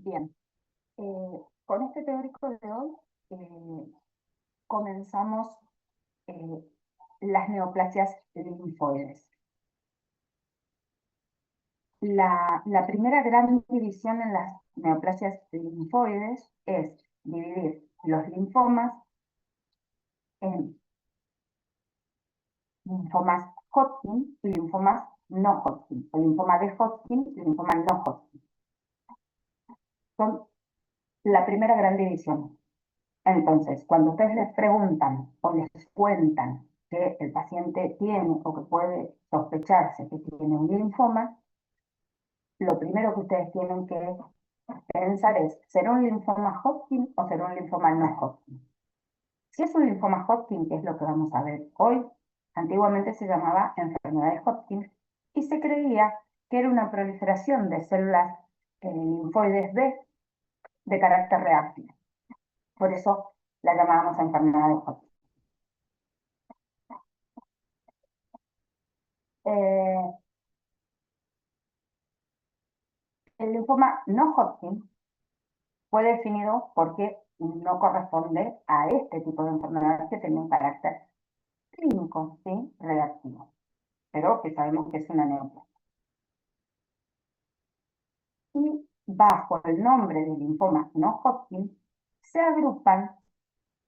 Bien, con este teórico de hoy comenzamos eh, las neoplasias linfoides. La primera gran división en las neoplasias linfoides es dividir los linfomas en linfomas Hodgkin y linfomas no Hodgkin, o linfoma de Hodgkin y linfoma no Hodgkin. Son la primera gran división. Entonces, cuando ustedes les preguntan o les cuentan que el paciente tiene o que puede sospecharse que tiene un linfoma, lo primero que ustedes tienen que pensar es, ¿será un linfoma Hodgkin o será un linfoma no Hodgkin? Si es un linfoma Hodgkin, que es lo que vamos a ver hoy, antiguamente se llamaba enfermedad de Hodgkin y se creía que era una proliferación de células linfoides B de carácter reactivo. Por eso la llamábamos enfermedad de Hodgkin. El linfoma no Hodgkin fue definido porque no corresponde a este tipo de enfermedad que tiene un carácter clínico, ¿sí? Reactivo, pero que sabemos que es una neoplasia. Y bajo el nombre de linfoma no Hodgkin se agrupan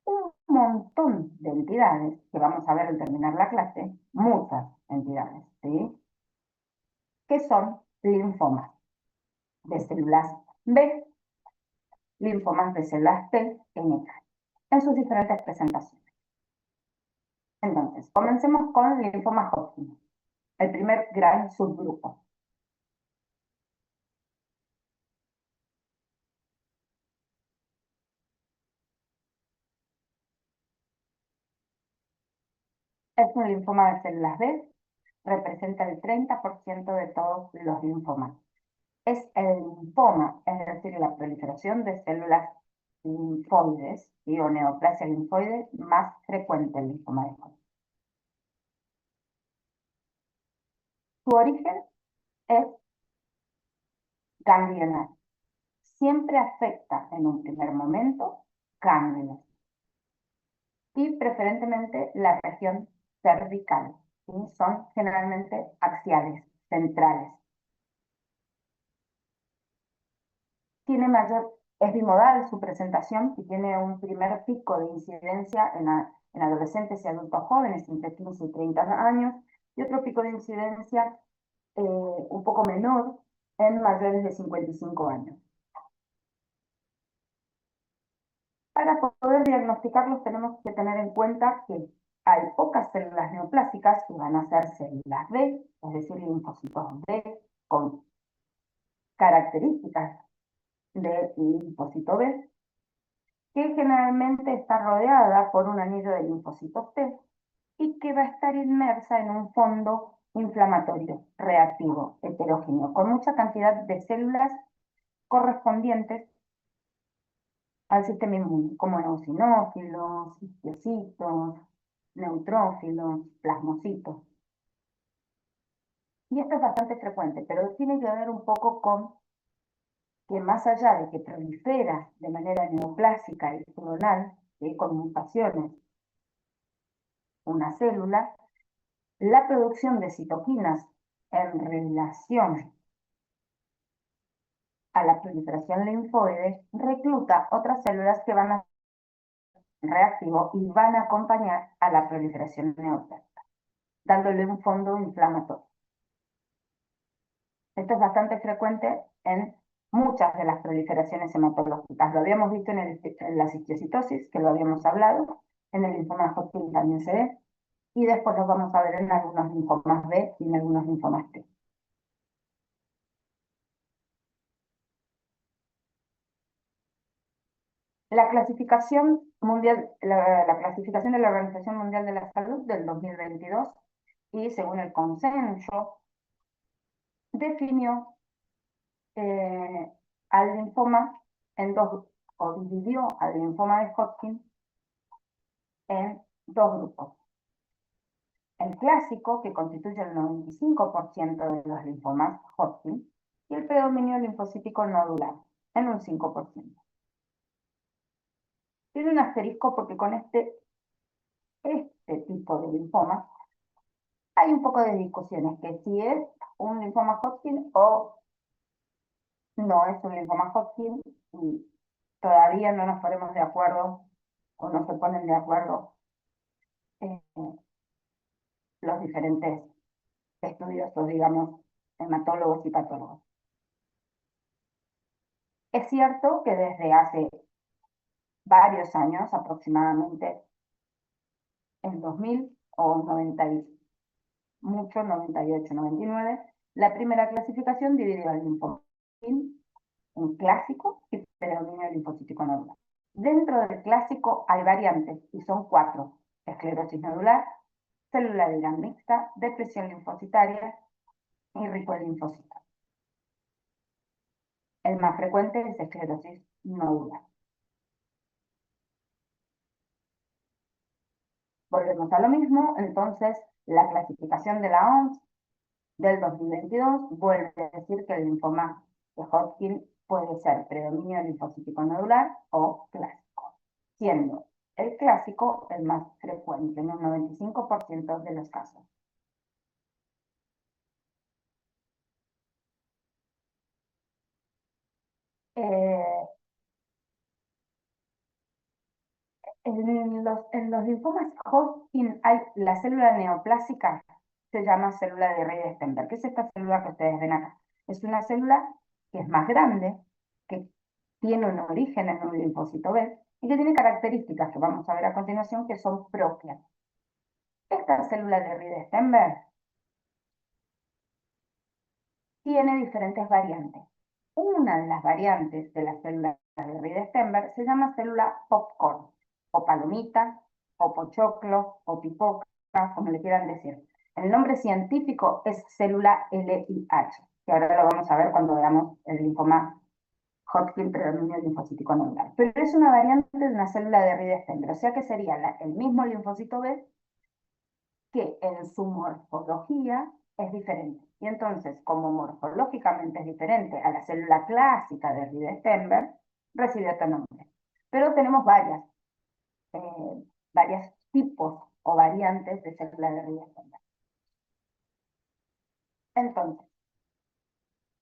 un montón de entidades, que vamos a ver al terminar la clase, muchas entidades, ¿sí? Que son linfomas de células B, linfomas de células T en sus diferentes presentaciones. Entonces, comencemos con el linfoma Hodgkin, el primer gran subgrupo. Es un linfoma de células B, representa el 30% de todos los linfomas. Es el linfoma, es decir, la proliferación de células linfoides, ¿sí? O neoplasia linfoide más frecuente el linfoma de Hodgkin. Su origen es ganglionar. Siempre afecta en un primer momento ganglios y preferentemente la región cervical, ¿sí? Son generalmente axiales, centrales. Es bimodal su presentación y tiene un primer pico de incidencia en adolescentes y adultos jóvenes entre 15 y 30 años y otro pico de incidencia un poco menor en mayores de 55 años. Para poder diagnosticarlos tenemos que tener en cuenta que hay pocas células neoplásicas que van a ser células B, es decir, linfocitos B con características de linfocito B, que generalmente está rodeada por un anillo de linfocitos T y que va a estar inmersa en un fondo inflamatorio, reactivo, heterogéneo, con mucha cantidad de células correspondientes al sistema inmune, como eosinófilos, histiocytos, neutrófilos, plasmocitos. Y esto es bastante frecuente, pero tiene que ver un poco con que más allá de que prolifera de manera neoplásica y clonal, con mutaciones, una célula, la producción de citoquinas en relación a la proliferación linfoide recluta otras células que van a ser reactivo y van a acompañar a la proliferación neoplásica, dándole un fondo inflamatorio. Esto es bastante frecuente en muchas de las proliferaciones hematológicas. Lo habíamos visto en la histiocytosis, que lo habíamos hablado, en el linfoma Hodgkin también se ve, y después lo vamos a ver en algunos linfomas B y en algunos linfomas T. La clasificación mundial, la clasificación de la Organización Mundial de la Salud del 2022 y según el consenso definió al linfoma en dos, o dividió al linfoma de Hodgkin en dos grupos. El clásico, que constituye el 95% de los linfomas Hodgkin, y el predominio linfocítico nodular, en un 5%. Tiene un asterisco porque con este tipo de linfoma hay un poco de discusiones, que si es un linfoma Hodgkin o no es un linfoma Hodgkin, y todavía no nos ponemos de acuerdo o no se ponen de acuerdo los diferentes estudiosos, digamos, hematólogos y patólogos. Es cierto que desde hace varios años, aproximadamente en 2000 o 90 mucho, 98, 99, la primera clasificación dividió el linfoma en clásico y predominio linfocítico nodular. Dentro del clásico hay variantes y son 4: esclerosis nodular, célula de Gram mixta, depresión linfocitaria y rico en linfocitos. El más frecuente es esclerosis nodular. Volvemos a lo mismo, entonces la clasificación de la OMS del 2022 vuelve a decir que el linfoma de Hodgkin puede ser predominio linfocítico nodular o clásico, siendo el clásico el más frecuente en un 95% de los casos. Eh, en los linfomas Hodgkin hay la célula neoplásica, se llama célula de Rey-Stenberg, que es esta célula que ustedes ven acá. Es una célula que es más grande, que tiene un origen en un linfocito B y que tiene características que vamos a ver a continuación que son propias. Esta célula de Rey-Stenberg tiene diferentes variantes. Una de las variantes de la célula de Rey-Stenberg se llama célula popcorn, o palomita, o pochoclo, o pipoca, como le quieran decir. El nombre científico es célula LIH, que ahora lo vamos a ver cuando veamos el linfoma Hodgkin predominio linfocítico nodular. Pero es una variante de una célula de Rey-Stenberg, o sea que sería el mismo linfocito B que en su morfología es diferente. Y entonces, como morfológicamente es diferente a la célula clásica de Rey-Stenberg, recibe otro nombre. Pero tenemos varios tipos o variantes de célula de Rey-Stenberg. Entonces,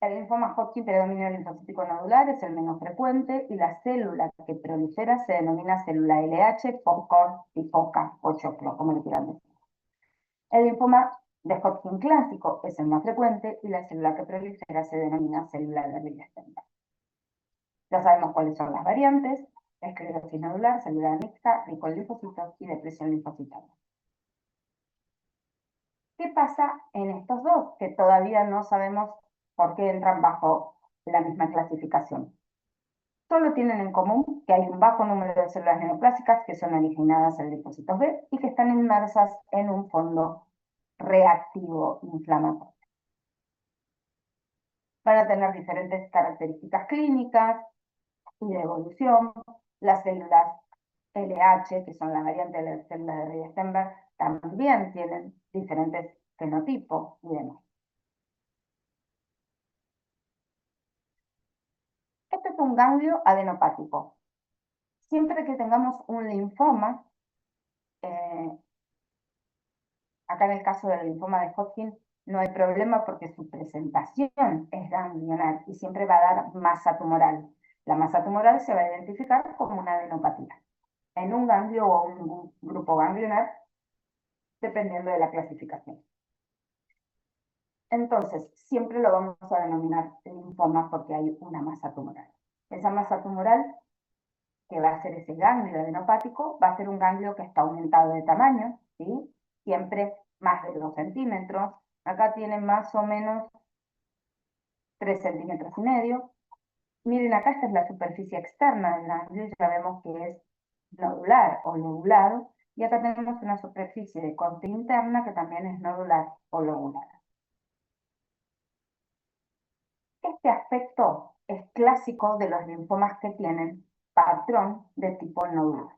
el linfoma Hodgkin predominio linfocítico nodular es el menos frecuente y la célula que prolifera se denomina célula LH, popcorn, pipoca o choclo, como le quieran decir. El linfoma de Hodgkin clásico es el más frecuente y la célula que prolifera se denomina célula de Rey-Stenberg. Ya sabemos cuáles son las variantes: esclerosis nodular, célula mixta, rico en linfocitos y depresión linfocitaria. ¿Qué pasa en estos dos que todavía no sabemos por qué entran bajo la misma clasificación? Solo tienen en común que hay un bajo número de células neoplásicas que son originadas en linfocitos B y que están inmersas en un fondo reactivo inflamatorio. Van a tener diferentes características clínicas y de evolución. Las células LH, que son la variante de las células de Rey-Stenberg, también tienen diferentes fenotipos y demás. Este es un ganglio adenopático. Siempre que tengamos un linfoma, acá en el caso del linfoma de Hodgkin no hay problema porque su presentación es ganglionar y siempre va a dar masa tumoral. La masa tumoral se va a identificar como una adenopatía en un ganglio o un grupo ganglionar, dependiendo de la clasificación. Entonces, siempre lo vamos a denominar linfoma porque hay una masa tumoral. Esa masa tumoral, que va a ser ese ganglio adenopático, va a ser un ganglio que está aumentado de tamaño, ¿sí? Siempre más de 2 centímetros. Acá tiene más o menos 3,5 centímetros. Miren, acá esta es la superficie externa del ganglio, ya vemos que es nodular o lobulado, y acá tenemos una superficie de corte interna que también es nodular o lobulada. Este aspecto es clásico de los linfomas que tienen patrón de tipo nodular.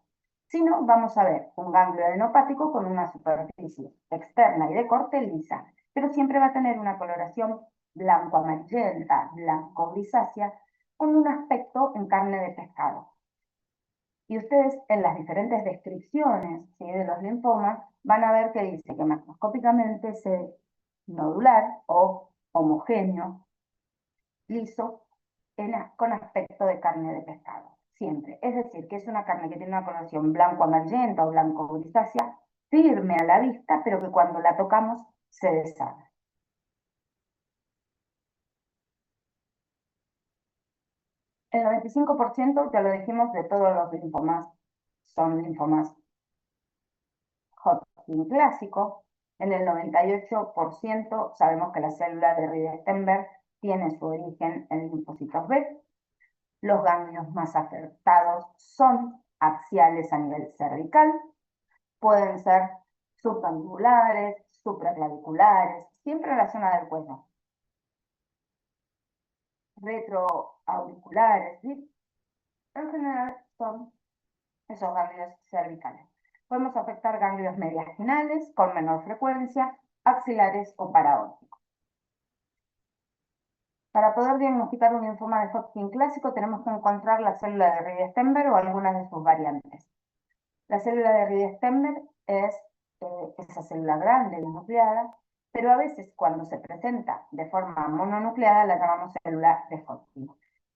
Si no, vamos a ver un ganglio adenopático con una superficie externa y de corte lisa, pero siempre va a tener una coloración blanco-amarillenta, blanco-grisácea, con un aspecto en carne de pescado. Y ustedes en las diferentes descripciones, ¿sí?, de los linfomas van a ver que dice que macroscópicamente se nodular o homogéneo, liso, con aspecto de carne de pescado, siempre. Es decir, que es una carne que tiene una coloración blanco-amarillenta o blanco-grisácea, firme a la vista, pero que cuando la tocamos se deshace. El 95%, ya lo dijimos, de todos los linfomas son linfomas Hodgkin clásico. En el 98% sabemos que la célula de Riedenberg tiene su origen en linfocitos B. Los ganglios más afectados son axiales a nivel cervical, pueden ser submandibulares, supraclaviculares, siempre en la zona del cuello, retroauriculares, ¿sí? En general son esos ganglios cervicales. Podemos afectar ganglios mediastinales con menor frecuencia, axilares o paraópticos. Para poder diagnosticar un linfoma de Hodgkin clásico tenemos que encontrar la célula de Riedenberg o algunas de sus variantes. La célula de Riedenberg es esa célula grande, nucleada, pero a veces cuando se presenta de forma mononucleada la llamamos célula de Hodgkin.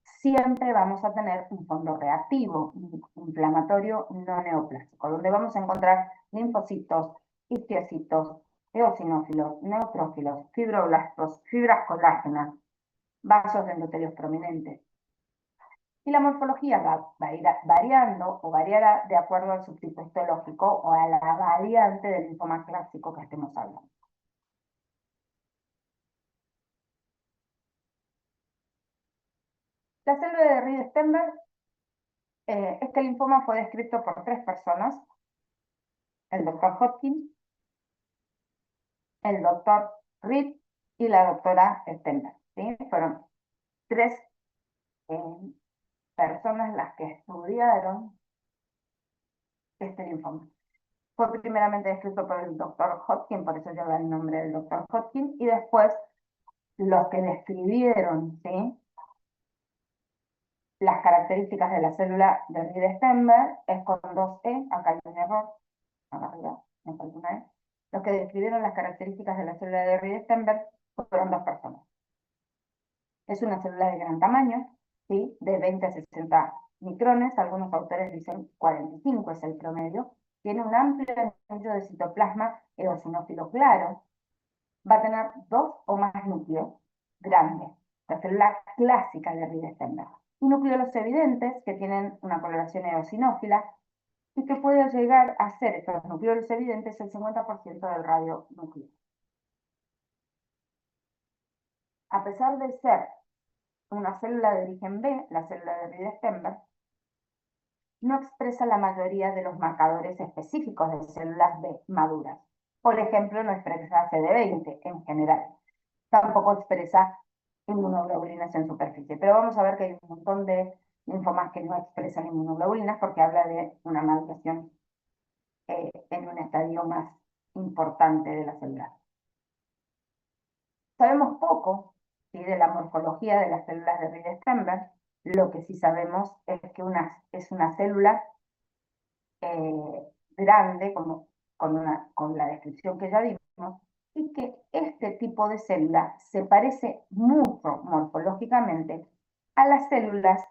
Siempre vamos a tener un fondo reactivo, inflamatorio no neoplásico, donde vamos a encontrar linfocitos, histiocytos, eosinófilos, neutrófilos, fibroblastos, fibras colágenas, vasos endotelios prominentes. Y la morfología va a ir variando o variará de acuerdo al subtipo histológico o a la variante del linfoma clásico que estemos hablando. La célula de Riedenberg, este linfoma fue descrito por 3 personas, el doctor Hodgkin, el doctor Reed y la doctora Stenberg, ¿sí? Fueron 3 personas las que estudiaron este linfoma. Fue primeramente descrito por el doctor Hodgkin, por eso lleva el nombre del doctor Hodgkin, y después los que describieron, ¿sí?, las características de la célula de Riedenberg es con 2E, acá hay un error, acá arriba me falta una E. Los que describieron las características de la célula de Riedenberg fueron 2 personas. Es una célula de gran tamaño, ¿sí?, de 20 a 60 micrones, algunos autores dicen 45 es el promedio, tiene un amplio anillo de citoplasma eosinófilo claro, va a tener 2 o más núcleos grandes, la célula clásica de Riedenberg, y núcleos evidentes que tienen una coloración eosinófila y que puede llegar a ser estos núcleos evidentes el 50% del radio núcleo. A pesar de ser una célula de origen B, la célula de Riedenberg, no expresa la mayoría de los marcadores específicos de células B maduras. Por ejemplo, no expresa CD20 en general. Tampoco expresa inmunoglobulinas en superficie. Pero vamos a ver que hay un montón de linfomas que no expresan inmunoglobulinas porque habla de una maduración en un estadio más importante de la célula. Sabemos poco, ¿sí?, de la morfología de las células de Riedenberg. Lo que sí sabemos es que es una célula grande, con la descripción que ya vimos, y que este tipo de célula se parece mucho morfológicamente a las células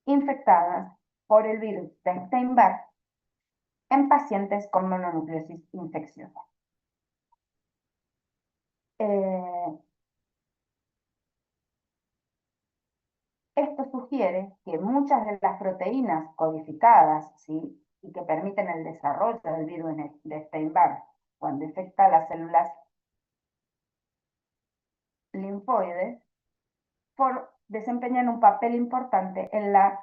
infectadas por el virus de Epstein-Barr en pacientes con mononucleosis infecciosa. Esto sugiere que muchas de las proteínas codificadas, ¿sí?, y que permiten el desarrollo del virus de Epstein-Barr cuando infecta las células linfoides, desempeñan un papel importante en la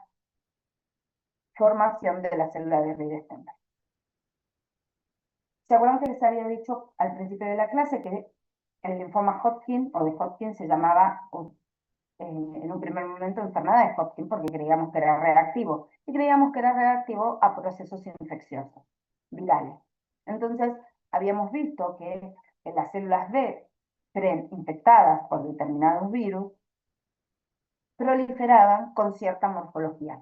formación de la célula de Riedenberg. ¿Se acuerdan que les había dicho al principio de la clase que el linfoma Hodgkin o de Hodgkin se llamaba en un primer momento enfermedad de Hodgkin porque creíamos que era reactivo, y creíamos que era reactivo a procesos infecciosos, virales? Entonces, habíamos visto que las células B infectadas por determinados virus proliferaban con cierta morfología.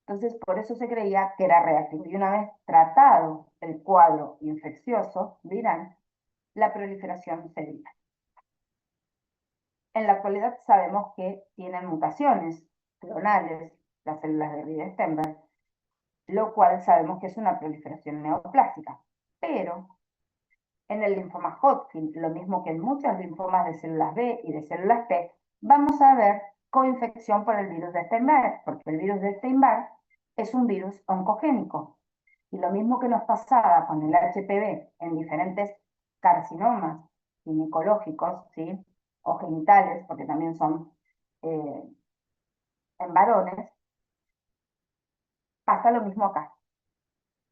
Entonces, por eso se creía que era reactivo. Y una vez tratado el cuadro infeccioso viral, la proliferación se evita. En la actualidad sabemos que tienen mutaciones clonales las células de Reed-Steinberg, lo cual sabemos que es una proliferación neoplástica. Pero en el linfoma Hodgkin, lo mismo que en muchos linfomas de células B y de células T, vamos a ver coinfección por el virus de Steinberg, porque el virus de Steinberg es un virus oncogénico. Y lo mismo que nos pasaba con el HPV en diferentes carcinomas ginecológicos, ¿sí? O genitales, porque también son en varones, pasa lo mismo acá.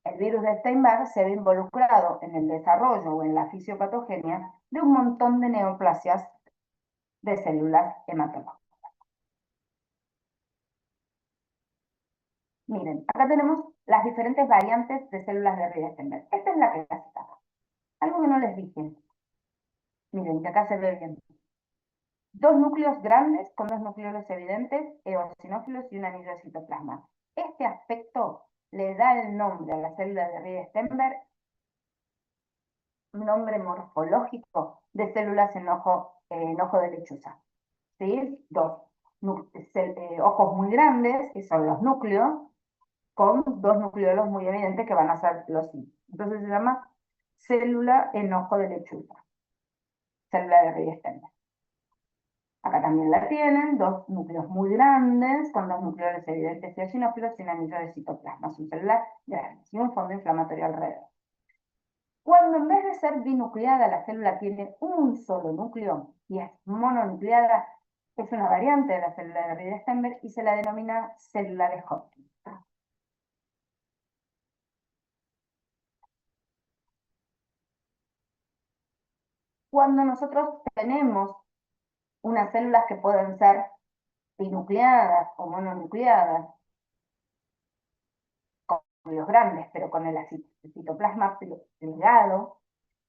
El virus de Steinberg se ve involucrado en el desarrollo o en la fisiopatogenia de un montón de neoplasias de células hematológicas. Miren, acá tenemos las diferentes variantes de células de Reed-Steinberg. Esta es la clásica. Algo que no les dije. Miren, que acá se ve bien. Dos núcleos grandes con dos nucleolos evidentes, eosinófilos y un anillo de citoplasma. Este aspecto le da el nombre a la célula de Reed-Steinberg, un nombre morfológico de células en ojo de lechuza. ¿Sí? Dos ojos muy grandes, que son los núcleos, con dos nucleolos muy evidentes que van a ser los I. Entonces se llama célula en ojo de lechuza, célula de Reed-Steinberg. Acá también la tienen, dos núcleos muy grandes, con dos nucleoles evidentes eosinófilos y un anillo de citoplasma, son células grandes y un fondo inflamatorio alrededor. Cuando en vez de ser binucleada la célula tiene un solo núcleo y es mononucleada, es una variante de la célula de Reed-Steinberg y se la denomina célula de Hodgkin. Cuando nosotros tenemos unas células que pueden ser binucleadas o mononucleadas, con núcleos grandes, pero con el citoplasma plegado,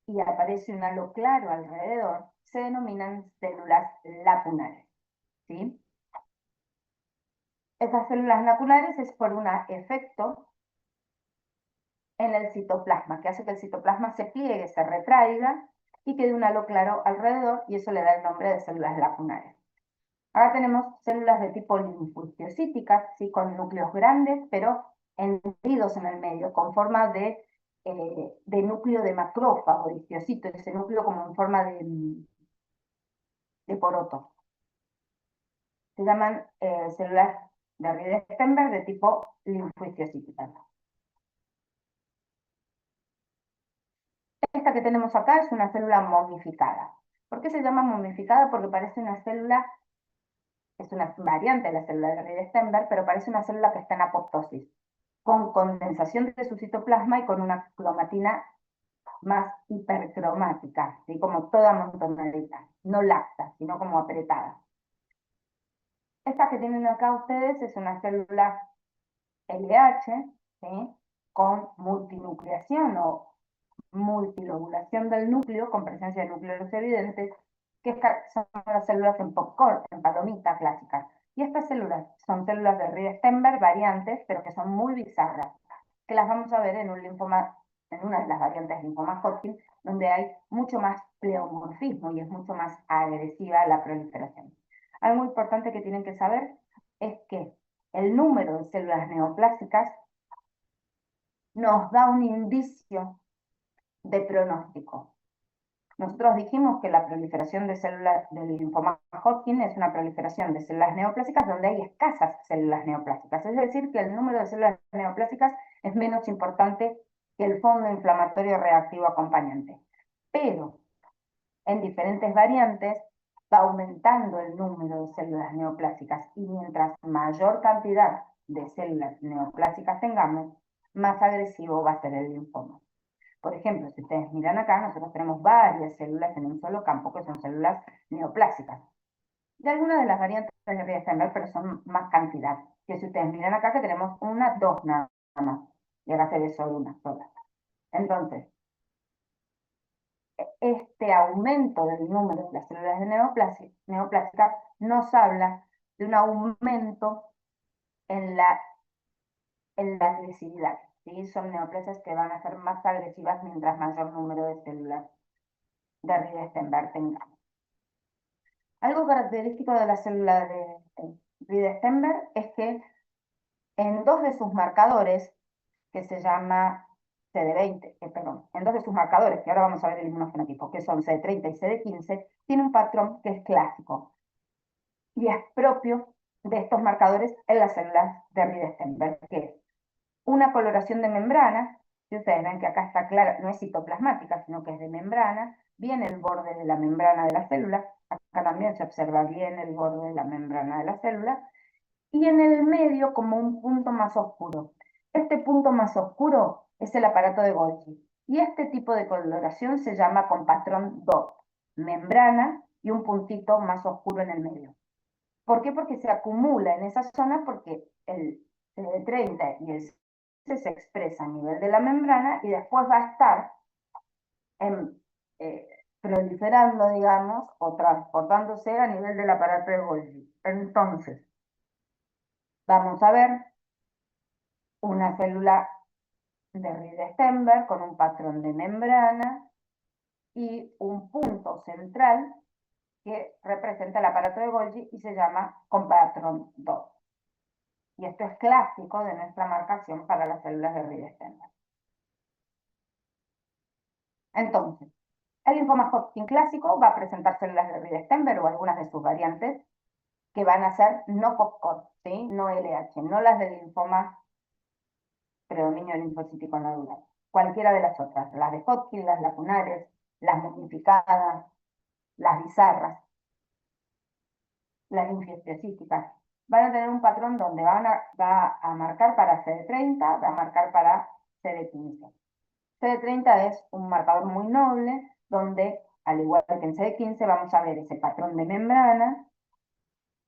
y aparece un halo claro alrededor, se denominan células lacunares. ¿Sí? Esas células lacunares es por un efecto en el citoplasma, que hace que el citoplasma se pliegue, se retraiga y quede un halo claro alrededor, y eso le da el nombre de células lacunares. Ahora tenemos células de tipo linfocitíticas, ¿sí? Con núcleos grandes, pero hendidos en el medio, con forma de núcleo de macrófago, de histiocyto, ese núcleo como en forma de poroto. Se llaman células de Reed-Steinberg de tipo linfocitítica. Esta que tenemos acá es una célula momificada. ¿Por qué se llama momificada? Porque parece una célula, es una variante de la célula de Reed-Steinberg, pero parece una célula que está en apoptosis, con condensación de su citoplasma y con una cromatina más hipercromática, ¿sí? Como toda montonadita, no lacta, sino como apretada. Esta que tienen acá ustedes es una célula LH, ¿sí? Con multinucleación o multilobulación del núcleo, con presencia de núcleos evidentes, que son las células en popcorn, en palomita clásicas. Y estas células son células de Reed-Steinberg variantes, pero que son muy bizarras, que las vamos a ver en un linfoma, en una de las variantes de linfoma Hodgkin, donde hay mucho más pleomorfismo y es mucho más agresiva la proliferación. Algo importante que tienen que saber es que el número de células neoplásicas nos da un indicio de pronóstico. Nosotros dijimos que la proliferación de células del linfoma Hodgkin es una proliferación de células neoplásicas donde hay escasas células neoplásicas. Es decir, que el número de células neoplásicas es menos importante que el fondo inflamatorio reactivo acompañante. Pero en diferentes variantes va aumentando el número de células neoplásicas y mientras mayor cantidad de células neoplásicas tengamos, más agresivo va a ser el linfoma. Por ejemplo, si ustedes miran acá, nosotros tenemos varias células en un solo campo que son células neoplásicas. De algunas de las variantes de Reed-Steinberg, pero son más cantidad. Que si ustedes miran acá que tenemos una, dos nada más. Y acá se ve solo una sola. Entonces, este aumento del número de las células neoplásicas nos habla de un aumento en la agresividad, ¿sí? Son neoplasias que van a ser más agresivas mientras mayor número de células de Riedenberg tengamos. Algo característico de la célula de Riedenberg es que en dos de sus marcadores, que se llama CD20, perdón, en dos de sus marcadores, que ahora vamos a ver el inmunofenotipo, que son CD30 y CD15, tiene un patrón que es clásico y es propio de estos marcadores en las células de Riedenberg, que es una coloración de membrana. Si ustedes ven que acá está clara, no es citoplasmática, sino que es de membrana, viene el borde de la membrana de la célula, acá también se observa bien el borde de la membrana de la célula, y en el medio como un punto más oscuro. Este punto más oscuro es el aparato de Golgi, y este tipo de coloración se llama con patrón DOT, membrana y un puntito más oscuro en el medio. ¿Por qué? Porque se acumula en esa zona, porque el CD30 y el se expresa a nivel de la membrana y después va a estar proliferando, digamos, o transportándose a nivel del aparato de Golgi. Entonces, vamos a ver una célula de Riedenberg con un patrón de membrana y un punto central que representa el aparato de Golgi y se llama con patrón DOT. Y esto es clásico de nuestra marcación para las células de Riedenberg. Entonces, el linfoma Hodgkin clásico va a presentar células de Riedenberg o algunas de sus variantes que van a ser no Hodgkin, ¿sí? No LH, no las del linfoma predominio linfocítico nodular. Cualquiera de las otras, las de Hodgkin, las lacunares, las momificadas, las bizarras, las linfocitíticas, van a tener un patrón donde va a marcar para CD30, va a marcar para CD15. CD30 es un marcador muy noble, donde, al igual que en CD15, vamos a ver ese patrón de membrana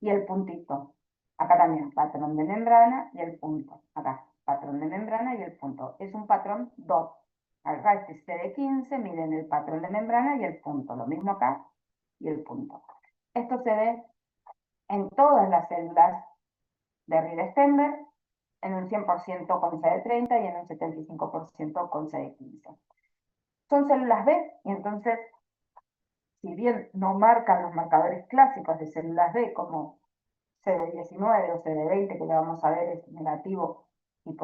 y el puntito. Acá también, patrón de membrana y el punto. Acá, patrón de membrana y el punto. Es un patrón DOT. Acá este CD15, miren el patrón de membrana y el punto. Lo mismo acá y el punto. Esto se ve en todas las células de Riedenberg, en un 100% con CD30 y en un 75% con CD15. Son células B, y entonces, si bien no marcan los marcadores clásicos de células B como CD19 o CD20, que ya vamos a ver es negativo, y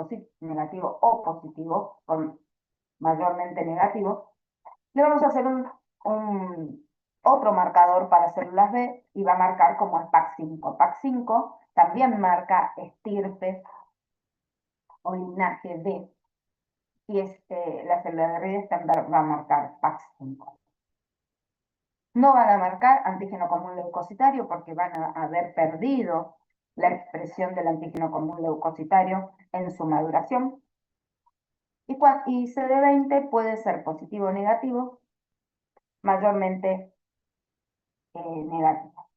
negativo o positivo, con mayormente negativo, le vamos a hacer otro marcador para células B y va a marcar como el PAC5. PAC5 también marca estirpe o linaje B, y la célula de Riedenberg va a marcar PAC5. No van a marcar antígeno común leucocitario porque van a haber perdido la expresión del antígeno común leucocitario en su maduración. Y CD20 puede ser positivo o negativo, mayormente negativo.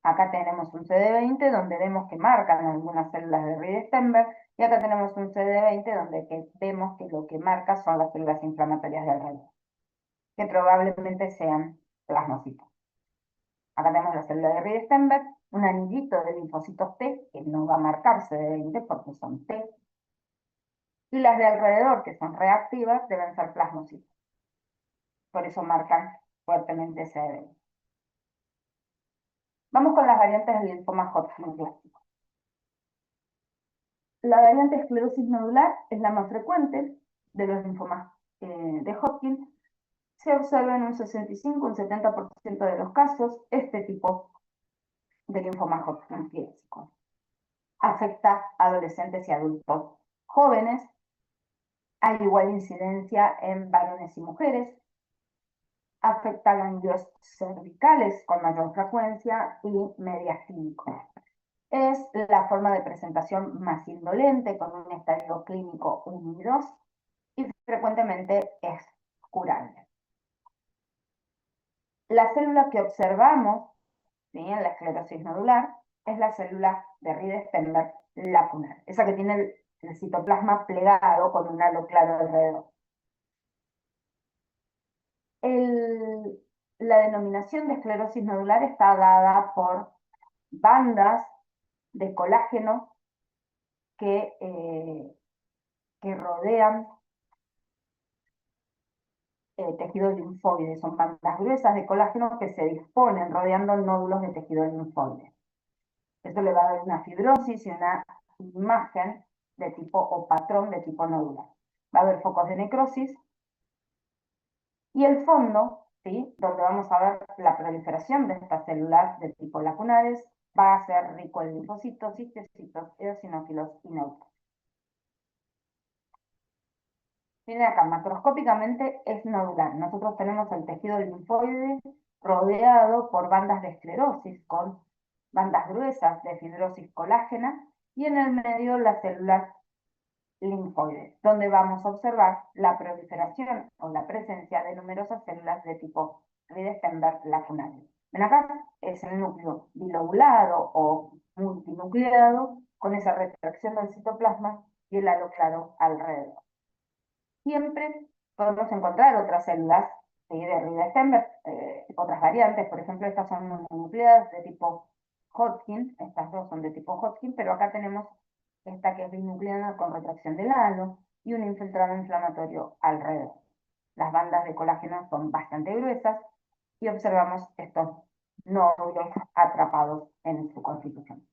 Acá tenemos un CD20 donde vemos que marcan algunas células de Riedenberg, y acá tenemos un CD20 donde vemos que lo que marca son las células inflamatorias de alrededor, que probablemente sean plasmocitos. Acá tenemos la célula de Riedenberg, un anillito de linfocitos T, que no va a marcar CD20 porque son T, y las de alrededor, que son reactivas, deben ser plasmocitos. Por eso marcan fuertemente CD20. Vamos con las variantes del linfoma Hodgkin clásico. La variante esclerosis nodular es la más frecuente de los linfomas de Hodgkin. Se observa en un 65, un 70% de los casos este tipo de linfoma Hodgkin clásico. Afecta a adolescentes y adultos jóvenes. Hay igual incidencia en varones y mujeres. Afecta a ganglios cervicales con mayor frecuencia y mediastínicos. Es la forma de presentación más indolente, con un estadio clínico 1 y 2, y frecuentemente es curable. La célula que observamos, ¿sí?, en la esclerosis nodular es la célula de Riedenberg lacunar, esa que tiene el citoplasma plegado con un halo claro alrededor. la denominación de esclerosis nodular está dada por bandas de colágeno que rodean tejido linfoide. Son bandas gruesas de colágeno que se disponen rodeando nódulos de tejido linfoide. Eso le va a dar una fibrosis y una imagen de tipo o patrón de tipo nodular. Va a haber focos de necrosis y el fondo, ¿sí?, donde vamos a ver la proliferación de estas células de tipo lacunares, va a ser rico en linfocitos, cistocitos, eosinófilos y neutrófilos. Miren acá, macroscópicamente es nodular. Nosotros tenemos el tejido linfoide rodeado por bandas de esclerosis, con bandas gruesas de fibrosis colágena, y en el medio las células linfoides, donde vamos a observar la proliferación o la presencia de numerosas células de tipo Riedenberg lacunares. Ven acá, es el núcleo bilobulado o multinucleado, con esa retracción del citoplasma y el halo claro alrededor. Siempre podemos encontrar otras células, ¿sí?, de Riedenberg, otras variantes. Por ejemplo, estas son mononucleadas de tipo Hodgkin, estas dos son de tipo Hodgkin, pero acá tenemos esta que es binucleada con retracción del halo y un infiltrado inflamatorio alrededor. Las bandas de colágeno son bastante gruesas y observamos estos nódulos atrapados en su constitución.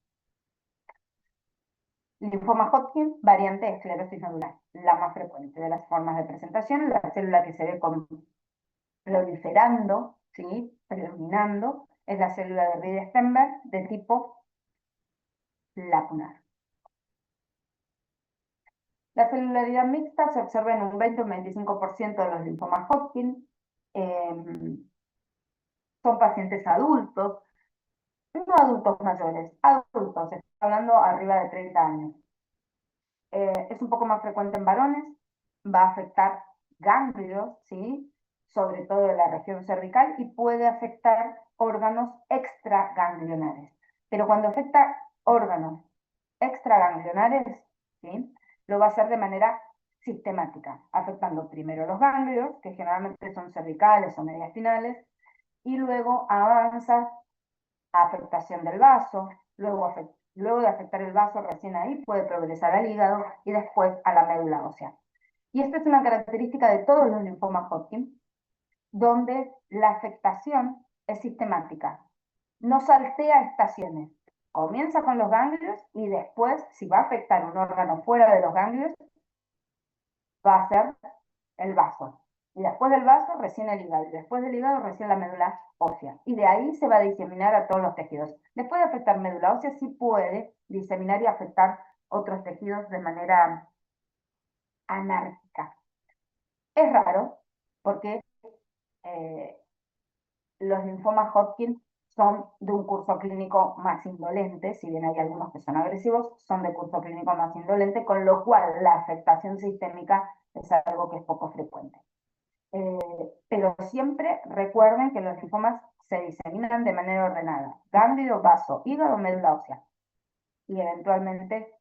Linfoma Hodgkin, variante de esclerosis nodular, la más frecuente de las formas de presentación, la célula que se ve proliferando, ¿sí?, predominando, es la célula de Riedenberg de tipo lacunar. La celularidad mixta se observa en un 20 o un 25% de los linfomas Hodgkin. Son pacientes adultos, no adultos mayores, adultos, estoy hablando arriba de 30 años. Es un poco más frecuente en varones, va a afectar ganglios, ¿sí?, sobre todo en la región cervical, y puede afectar órganos extraganglionares. Pero cuando afecta órganos extraganglionares, ¿sí?, lo va a hacer de manera sistemática, afectando primero los ganglios, que generalmente son cervicales o mediastinales, y luego avanza a afectación del vaso, luego de afectar el vaso, recién ahí puede progresar al hígado y después a la médula ósea. Y esta es una característica de todos los linfomas Hodgkin, donde la afectación es sistemática, no saltea estaciones. Comienza con los ganglios y después, si va a afectar un órgano fuera de los ganglios, va a ser el vaso. Y después del vaso, recién el hígado. Y después del hígado, recién la médula ósea. Y de ahí se va a diseminar a todos los tejidos. Después de afectar médula ósea, sí puede diseminar y afectar otros tejidos de manera anárquica. Es raro, porque los linfomas Hodgkin son de un curso clínico más indolente, si bien hay algunos que son agresivos, son de curso clínico más indolente, con lo cual la afectación sistémica es algo que es poco frecuente. Pero siempre recuerden que los linfomas se diseminan de manera ordenada: ganglio, vaso, hígado, médula ósea, y eventualmente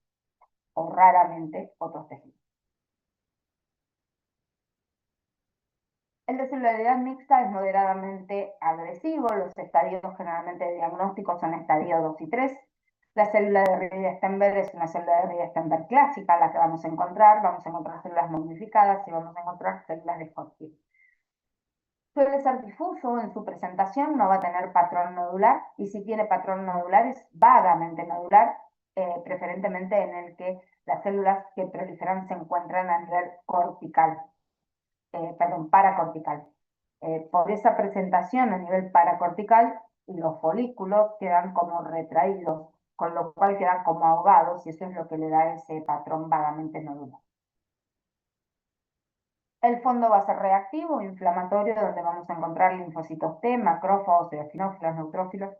o raramente otros tejidos. El de celularidad mixta es moderadamente agresivo. Los estadios generalmente diagnósticos son estadio 2 y 3. La célula de Riedenberg es una célula de Riedenberg clásica, la que vamos a encontrar. Vamos a encontrar células modificadas y vamos a encontrar células de Hodgkin. Suele ser difuso en su presentación, no va a tener patrón nodular, y si tiene patrón nodular es vagamente nodular, preferentemente en el que las células que proliferan se encuentran a nivel cortical. Paracortical. Por esa presentación a nivel paracortical, los folículos quedan como retraídos, con lo cual quedan como ahogados, y eso es lo que le da ese patrón vagamente nodular. El fondo va a ser reactivo, inflamatorio, donde vamos a encontrar linfocitos T, macrófagos, eosinófilos, neutrófilos,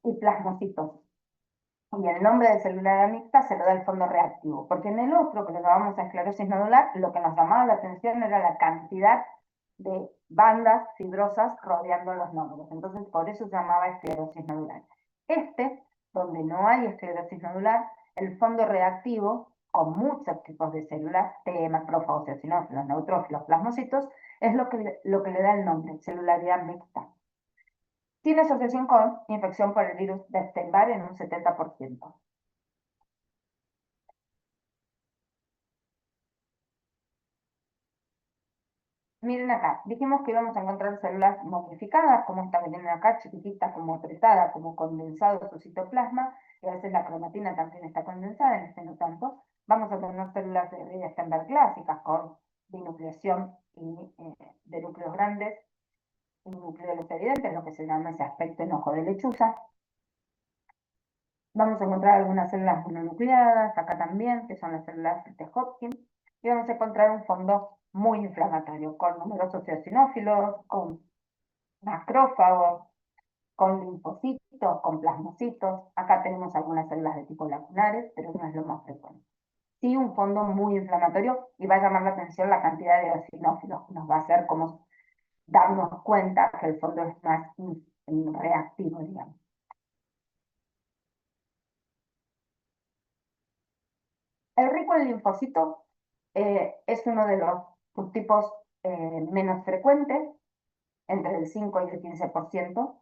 y plasmocitos. Y el nombre de celular mixta se lo da el fondo reactivo, porque en el otro, que lo llamamos esclerosis nodular, lo que nos llamaba la atención era la cantidad de bandas fibrosas rodeando los nódulos. Entonces, por eso se llamaba esclerosis nodular. Donde no hay esclerosis nodular, el fondo reactivo, con muchos tipos de células, T, macrófagos, eosinófilos, neutrófilos, plasmocitos, Es lo que le da el nombre, celularidad mixta. Tiene asociación con infección por el virus de Epstein-Barr en un 70%. Miren acá, dijimos que íbamos a encontrar células momificadas, como esta que tienen acá, chiquitita, como apretada, como condensado su citoplasma, y a veces la cromatina también está condensada, en este no tanto. Vamos a tener células de Riedenberg clásicas con binucleación de núcleos grandes y núcleos evidentes, lo que se llama ese aspecto enojo de lechuza. Vamos a encontrar algunas células mononucleadas, acá también, que son las células de Hodgkin, y vamos a encontrar un fondo muy inflamatorio, con numerosos eosinófilos, con macrófagos, con linfocitos, con plasmocitos. Acá tenemos algunas células de tipo lacunares, pero no es lo más frecuente. Sí, un fondo muy inflamatorio y va a llamar la atención la cantidad de eosinófilos, nos va a hacer como darnos cuenta que el fondo es más reactivo, digamos. El rico en linfocitos es uno de los subtipos menos frecuentes, entre el 5 y el 15%.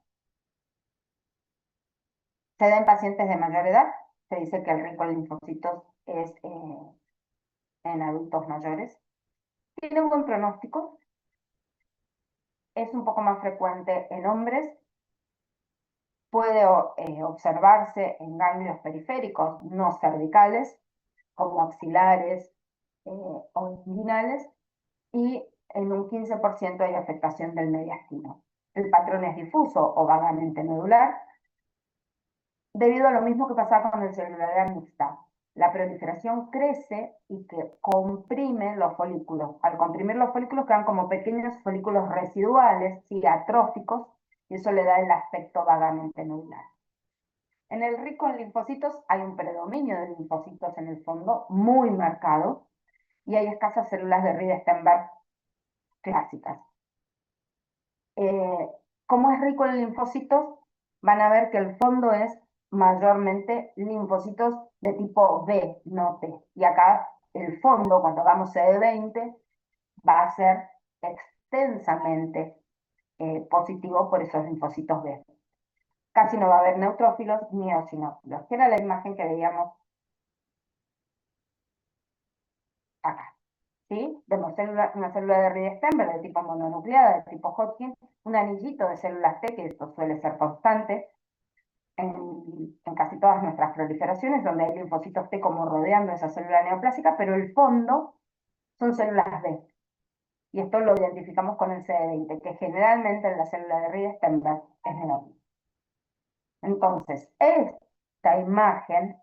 Se da en pacientes de mayor edad. Se dice que el rico en linfocitos es en adultos mayores. Tiene un buen pronóstico. Es un poco más frecuente en hombres. Puede observarse en ganglios periféricos no cervicales, como axilares o inguinales, y en un 15% hay afectación del mediastino. El patrón es difuso o vagamente nodular, debido a lo mismo que pasaba con el celularidad mixta. La proliferación crece y que comprime los folículos. Al comprimir los folículos quedan como pequeños folículos residuales, sí, atróficos, y eso le da el aspecto vagamente nodular. En el rico en linfocitos hay un predominio de linfocitos en el fondo muy marcado, y hay escasas células de Riedenberg clásicas. Como es rico en linfocitos, van a ver que el fondo es mayormente linfocitos de tipo B, no T. Y acá el fondo, cuando hagamos CD20, va a ser extensamente positivo por esos linfocitos B. Casi no va a haber neutrófilos ni eosinófilos, que era la imagen que veíamos acá. ¿Sí? Vemos una célula de Riedenberg de tipo mononucleada, de tipo Hodgkin, un anillito de células T, que esto suele ser constante en casi todas nuestras proliferaciones, donde hay linfocitos T como rodeando esa célula neoplásica, pero el fondo son células B. Y esto lo identificamos con el CD20, que generalmente en la célula de Riedenberg es negativo. Entonces, esta imagen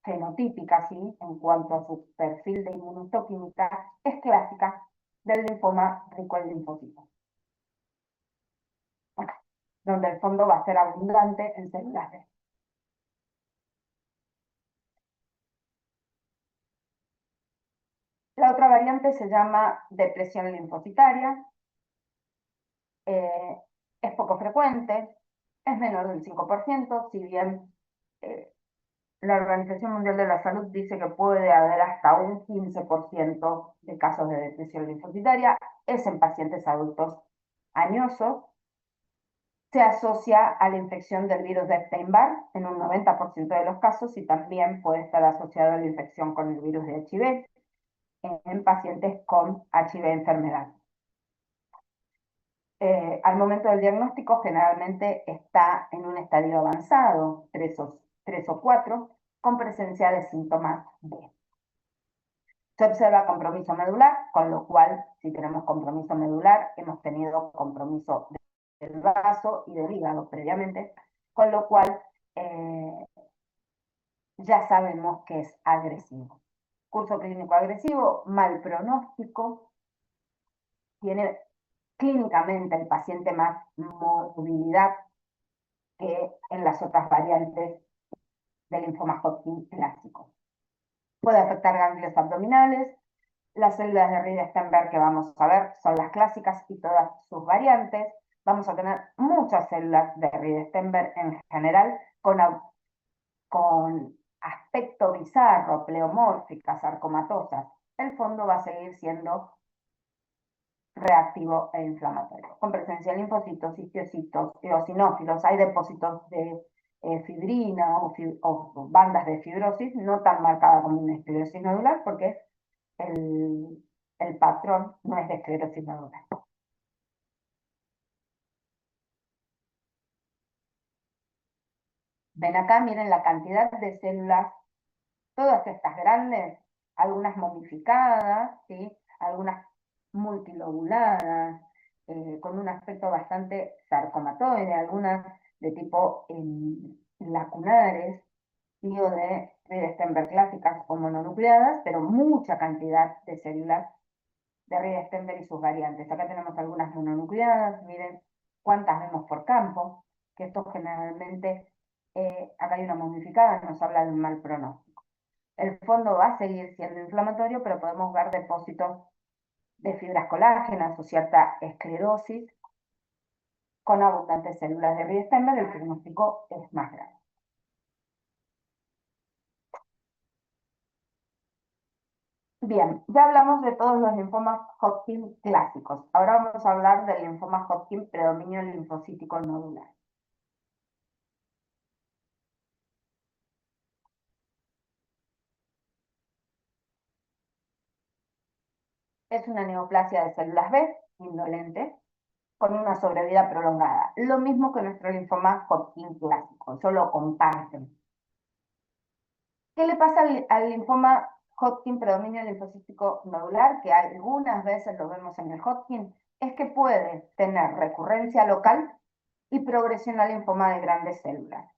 fenotípica, ¿sí? En cuanto a su perfil de inmunohistoquímica, es clásica del linfoma rico en linfocitos, donde el fondo va a ser abundante en células B. La otra variante se llama depresión linfocitaria, eh, es poco frecuente, es menor del 5%, si bien la Organización Mundial de la Salud dice que puede haber hasta un 15% de casos de depresión linfocitaria, es en pacientes adultos añosos. Se asocia a la infección del virus de Epstein-Barr en un 90% de los casos y también puede estar asociado a la infección con el virus de HIV en pacientes con HIV enfermedad. Al momento del diagnóstico generalmente está en un estadio avanzado, 3 o 4, con presencia de síntomas B. Se observa compromiso medular, con lo cual, si tenemos compromiso medular, hemos tenido compromiso del vaso y del hígado previamente, con lo cual ya sabemos que es agresivo. Curso clínico agresivo, mal pronóstico, tiene clínicamente el paciente más morbilidad que en las otras variantes del linfoma Hodgkin clásico. Puede afectar ganglios abdominales. Las células de Riedenberg que vamos a ver son las clásicas y todas sus variantes. Vamos a tener muchas células de Riedenberg en general con aspecto bizarro, pleomórficas, sarcomatosas. El fondo va a seguir siendo reactivo e inflamatorio, con presencia de linfocitos, histiocytos, eosinófilos. Hay depósitos de fibrina o bandas de fibrosis, no tan marcada como una esclerosis nodular, porque el patrón no es de esclerosis nodular. Ven acá, miren la cantidad de células, todas estas grandes, algunas momificadas, ¿sí? Algunas multilobuladas, con un aspecto bastante sarcomatoide, algunas de tipo lacunares, ¿sí? O de Riedenberg clásicas o mononucleadas, pero mucha cantidad de células de Riedenberg y sus variantes. Acá tenemos algunas mononucleadas, miren cuántas vemos por campo, que esto generalmente, acá hay una momificada, nos habla de un mal pronóstico. El fondo va a seguir siendo inflamatorio, pero podemos ver depósitos de fibras colágenas o cierta esclerosis con abundantes células de Riedenberg, el pronóstico es más grave. Bien, ya hablamos de todos los linfomas Hodgkin clásicos. Ahora vamos a hablar del linfoma Hodgkin predominio linfocítico nodular. Es una neoplasia de células B, indolente, con una sobrevida prolongada. Lo mismo que nuestro linfoma Hodgkin clásico, solo comparten. ¿Qué le pasa al linfoma Hodgkin predominio linfocítico nodular? Que algunas veces lo vemos en el Hodgkin, es que puede tener recurrencia local y progresión al linfoma de grandes células.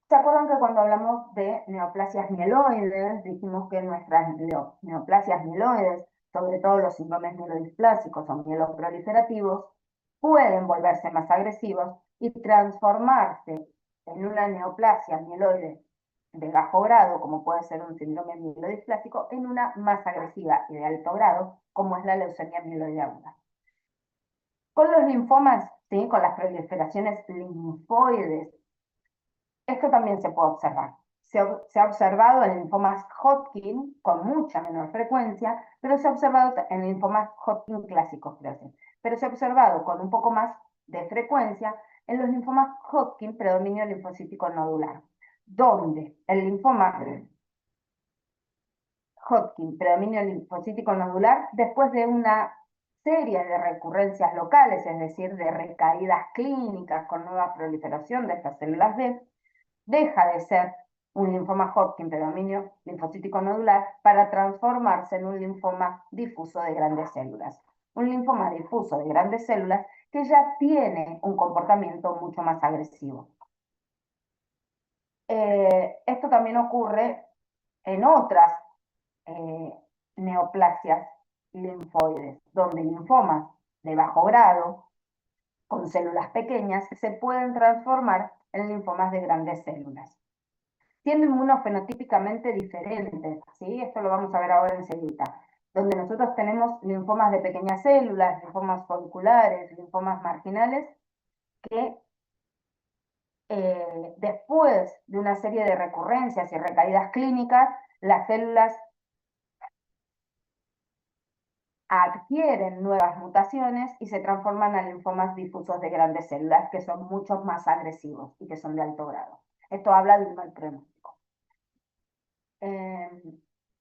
¿Se acuerdan que cuando hablamos de neoplasias mieloides, dijimos que nuestras neoplasias mieloides, sobre todo los síndromes mielodisplásicos o mieloproliferativos, pueden volverse más agresivos y transformarse en una neoplasia mieloide de bajo grado, como puede ser un síndrome mielodisplásico, en una más agresiva y de alto grado, como es la leucemia mieloide aguda? Con los linfomas, ¿sí? Con las proliferaciones linfoides, esto también se puede observar. Se ha observado en linfomas Hodgkin con mucha menor frecuencia, pero se ha observado en linfomas Hodgkin clásicos, pero se ha observado con un poco más de frecuencia en los linfomas Hodgkin predominio linfocítico nodular, donde el linfoma Hodgkin predominio linfocítico nodular, después de una serie de recurrencias locales, es decir, de recaídas clínicas con nueva proliferación de estas células B, deja de ser un linfoma Hodgkin predominio linfocítico nodular para transformarse en un linfoma difuso de grandes células. Un linfoma difuso de grandes células que ya tiene un comportamiento mucho más agresivo. Esto también ocurre en otras neoplasias linfoides, donde linfomas de bajo grado, con células pequeñas, se pueden transformar en linfomas de grandes células. Tienen inmunofenotípicamente diferentes, ¿sí? Esto lo vamos a ver ahora enseguida, donde nosotros tenemos linfomas de pequeñas células, linfomas folliculares, linfomas marginales, que después de una serie de recurrencias y recaídas clínicas, las células adquieren nuevas mutaciones y se transforman en linfomas difusos de grandes células, que son mucho más agresivos y que son de alto grado. Esto habla de un mal pronóstico.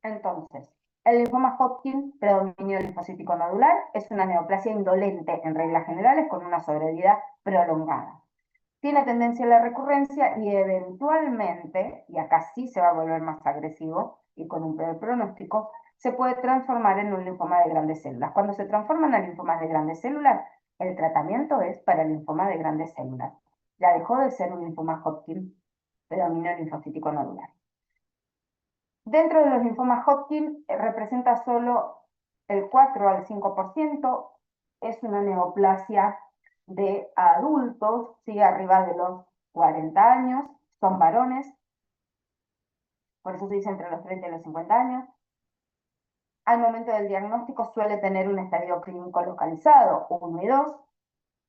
Entonces, el linfoma Hodgkin, predominio linfocítico nodular, es una neoplasia indolente en reglas generales con una sobrevida prolongada. Tiene tendencia a la recurrencia y eventualmente, y acá sí se va a volver más agresivo y con un peor pronóstico, se puede transformar en un linfoma de grandes células. Cuando se transforman en linfomas de grandes células, el tratamiento es para el linfoma de grandes células. Ya dejó de ser un linfoma Hodgkin, predominio linfocítico nodular. Dentro de los linfomas Hodgkin representa solo el 4 al 5%, es una neoplasia de adultos, ¿sí? Arriba de los 40 años, son varones, por eso se dice entre los 30 y los 50 años. Al momento del diagnóstico suele tener un estadio clínico localizado, 1 y 2,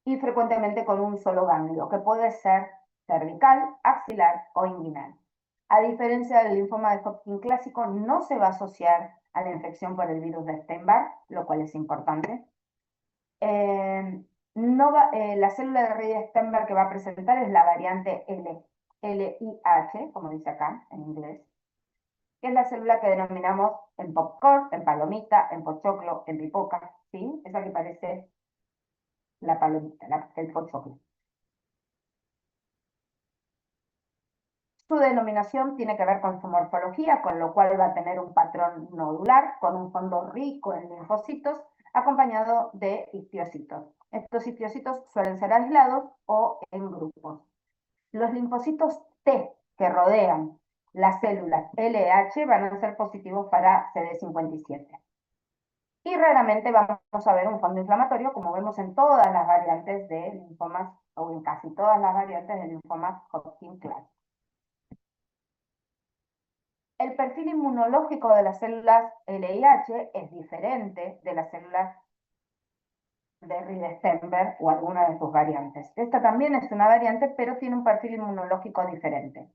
y frecuentemente con un solo ganglio, que puede ser cervical, axilar o inguinal. A diferencia del linfoma de Hodgkin clásico, no se va a asociar a la infección por el virus de Epstein-Barr, lo cual es importante. La célula de Reed-Steinberg que va a presentar es la variante LIH, como dice acá en inglés, que es la célula que denominamos en popcorn, en palomita, en pochoclo, en pipoca, ¿sí? Esa que parece la palomita, el pochoclo. Su denominación tiene que ver con su morfología, con lo cual va a tener un patrón nodular, con un fondo rico en linfocitos, acompañado de histiocitos. Estos histiocitos suelen ser aislados o en grupos. Los linfocitos T que rodean las células LH van a ser positivos para CD57. Y raramente vamos a ver un fondo inflamatorio, como vemos en todas las variantes de linfomas, o en casi todas las variantes de linfomas Hodgkin clásico. El perfil inmunológico de las células LIH es diferente de las células de Reed-Steinberg o alguna de sus variantes. Esta también es una variante, pero tiene un perfil inmunológico diferente.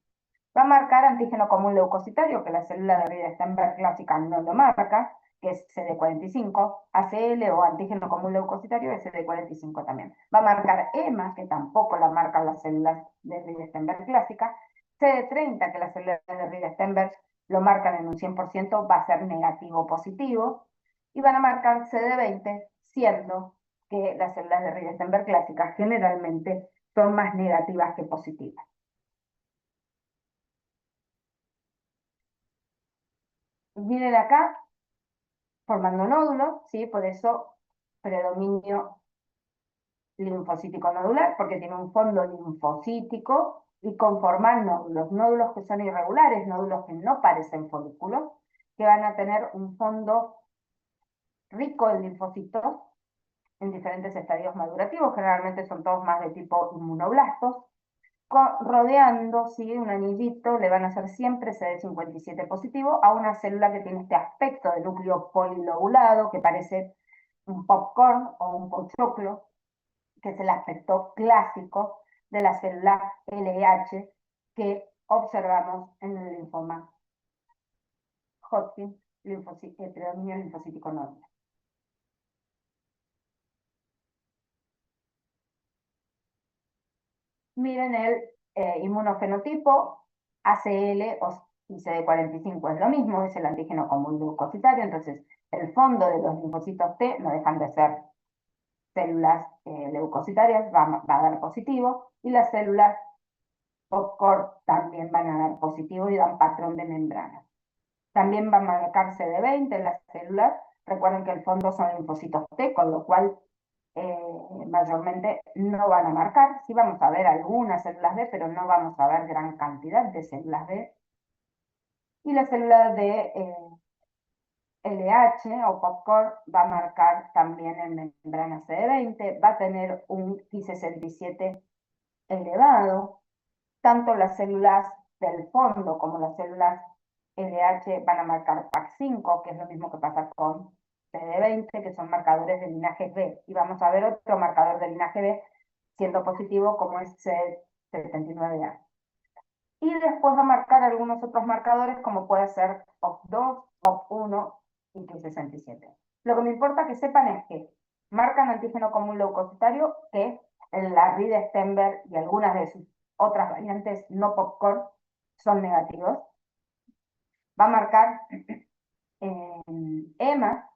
Va a marcar antígeno común leucocitario, que la célula de Reed-Steinberg clásica no lo marca, que es CD45, ACL o antígeno común leucocitario es CD45 también. Va a marcar EMA, que tampoco la marcan las células de Reed-Steinberg clásica, CD30, que las células de Reed-Steinberg lo marcan en un 100%, va a ser negativo o positivo, y van a marcar CD20, siendo que las células de Reed-Steinberg clásicas generalmente son más negativas que positivas. Miren acá, formando nódulos, ¿sí? Por eso predominio linfocítico nodular, porque tiene un fondo linfocítico y conformar nódulos, nódulos que son irregulares, nódulos que no parecen folículos, que van a tener un fondo rico en linfocitos en diferentes estadios madurativos, generalmente son todos más de tipo inmunoblastos, rodeando, ¿sí? Un anillito, le van a hacer siempre CD57 positivo a una célula que tiene este aspecto de núcleo polilobulado, que parece un popcorn o un pochoclo, que es el aspecto clásico de la célula LH que observamos en el linfoma Hodgkin, predominio linfocítico nodular. Miren el inmunofenotipo, ACL y CD45 es lo mismo, es el antígeno común leucocitario, entonces el fondo de los linfocitos T no dejan de ser células leucocitarias, va a dar positivo, y las células popcorn también van a dar positivo y dan patrón de membrana. También va a marcar CD20 en las células, recuerden que el fondo son linfocitos T, con lo cual mayormente no van a marcar. Sí vamos a ver algunas células B, pero no vamos a ver gran cantidad de células B. Y la célula de LH o popcorn va a marcar también en membrana CD20, va a tener un Ki67 elevado. Tanto las células del fondo como las células LH van a marcar PAC5, que es lo mismo que pasa con CD20, que son marcadores de linaje B. Y vamos a ver otro marcador de linaje B siendo positivo, como es CD79A. Y después va a marcar algunos otros marcadores, como puede ser OP2, OP1 y Ki67. Lo que me importa que sepan es que marcan antígeno común leucocitario, que en la Reed-Steinberg y algunas de sus otras variantes no popcorn son negativos. Va a marcar EMA,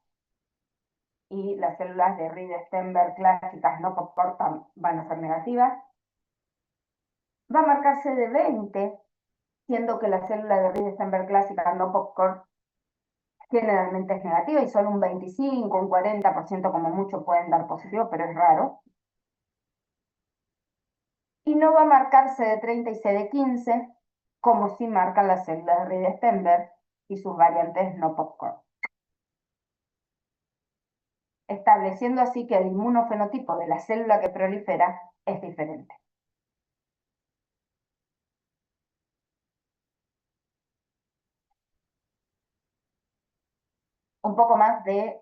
y las células de Reed-Steinberg clásicas no popcorn van a ser negativas. Va a marcar CD20, siendo que la célula de Reed-Steinberg clásica no popcorn generalmente es negativa y solo un 25, un 40% como mucho pueden dar positivo, pero es raro. Y no va a marcar CD30 y CD15 como si marcan las células de Reed-Steinberg y sus variantes no popcorn, estableciendo así que el inmunofenotipo de la célula que prolifera es diferente. Un poco más de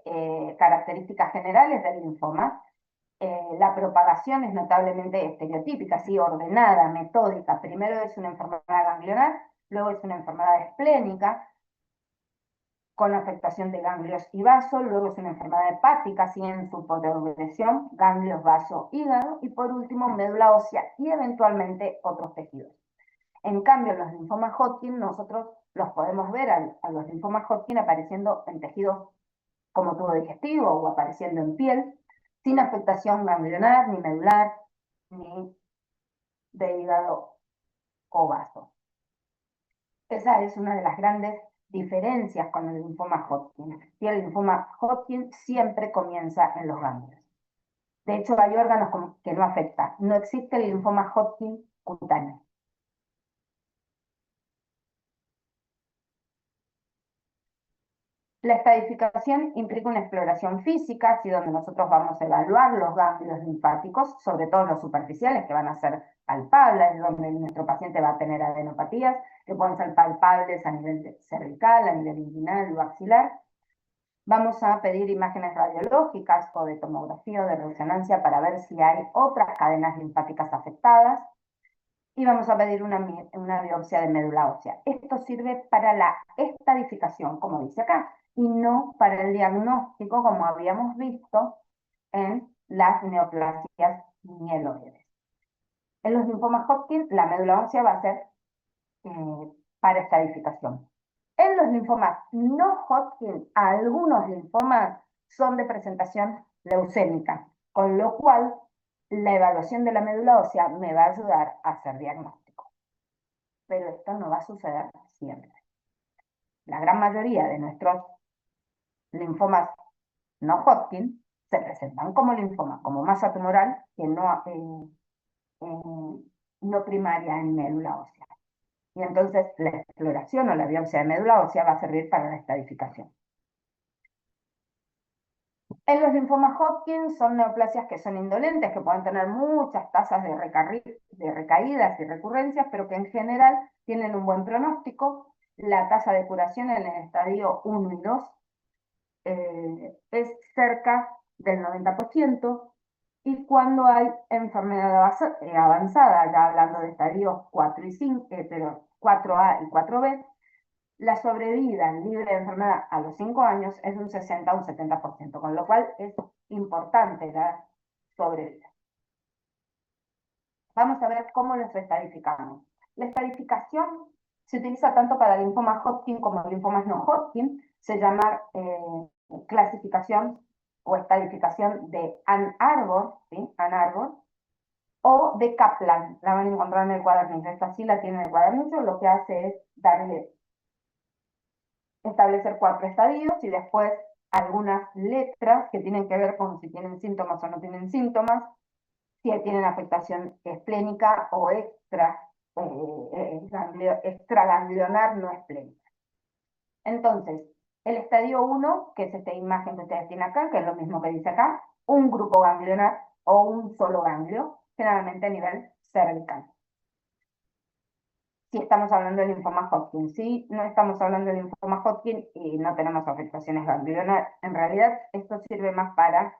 características generales del linfoma. La propagación es notablemente estereotípica, ¿sí? Ordenada, metódica. Primero es una enfermedad ganglionar, luego es una enfermedad esplénica, con afectación de ganglios y vasos, luego es una enfermedad hepática, así en su progresión, ganglios, vaso, hígado, y por último médula ósea y eventualmente otros tejidos. En cambio, los linfomas Hodgkin, nosotros los podemos ver a los linfomas Hodgkin apareciendo en tejidos como tubo digestivo o apareciendo en piel, sin afectación ganglionar, ni medular, ni de hígado o vaso. Esa es una de las grandes diferencias con el linfoma Hodgkin. Y el linfoma Hodgkin siempre comienza en los ganglios. De hecho, hay órganos que no afecta. No existe el linfoma Hodgkin cutáneo. La estadificación implica una exploración física, así donde nosotros vamos a evaluar los ganglios linfáticos, sobre todo los superficiales, que van a ser palpables, donde nuestro paciente va a tener adenopatías, que pueden ser palpables a nivel cervical, a nivel inguinal o axilar. Vamos a pedir imágenes radiológicas o de tomografía o de resonancia para ver si hay otras cadenas linfáticas afectadas. Y vamos a pedir una biopsia de médula ósea. Esto sirve para la estadificación, como dice acá, y no para el diagnóstico, como habíamos visto en las neoplasias mieloides. En los linfomas Hodgkin, la médula ósea va a ser para estadificación. En los linfomas no Hodgkin, algunos linfomas son de presentación leucémica, con lo cual la evaluación de la médula ósea me va a ayudar a hacer diagnóstico. Pero esto no va a suceder siempre. La gran mayoría de nuestros linfomas no Hodgkin se presentan como linfoma, como masa tumoral, que no primaria en médula ósea. Y entonces la exploración o la biopsia de médula ósea va a servir para la estadificación. En los linfomas Hodgkin son neoplasias que son indolentes, que pueden tener muchas tasas de recaídas y recurrencias, pero que en general tienen un buen pronóstico. La tasa de curación en el estadio 1 y 2 es cerca del 90%, y cuando hay enfermedad avanzada, ya hablando de estadios 4 y 5, pero 4A y 4B, la sobrevida libre de enfermedad a los 5 años es de un 60 a un 70%, con lo cual es importante la sobrevida. Vamos a ver cómo los estadificamos. La estadificación se utiliza tanto para linfomas Hodgkin como linfomas no Hodgkin. Se llama clasificación o estadificación de Ann Arbor, ¿sí? Ann Arbor, o de Kaplan. La van a encontrar en el cuadernillo. Esta sí la tiene en el cuadernillo. Lo que hace es establecer 4 estadios y después algunas letras que tienen que ver con si tienen síntomas o no tienen síntomas, si tienen afectación esplénica o extraganglionar no esplénica. Entonces, el estadio 1, que es esta imagen que ustedes tienen acá, que es lo mismo que dice acá, un grupo ganglionar o un solo ganglio, generalmente a nivel cervical. Si estamos hablando de linfoma Hodgkin. Si no estamos hablando de linfoma Hodgkin y no tenemos afectaciones ganglionares, en realidad esto sirve más para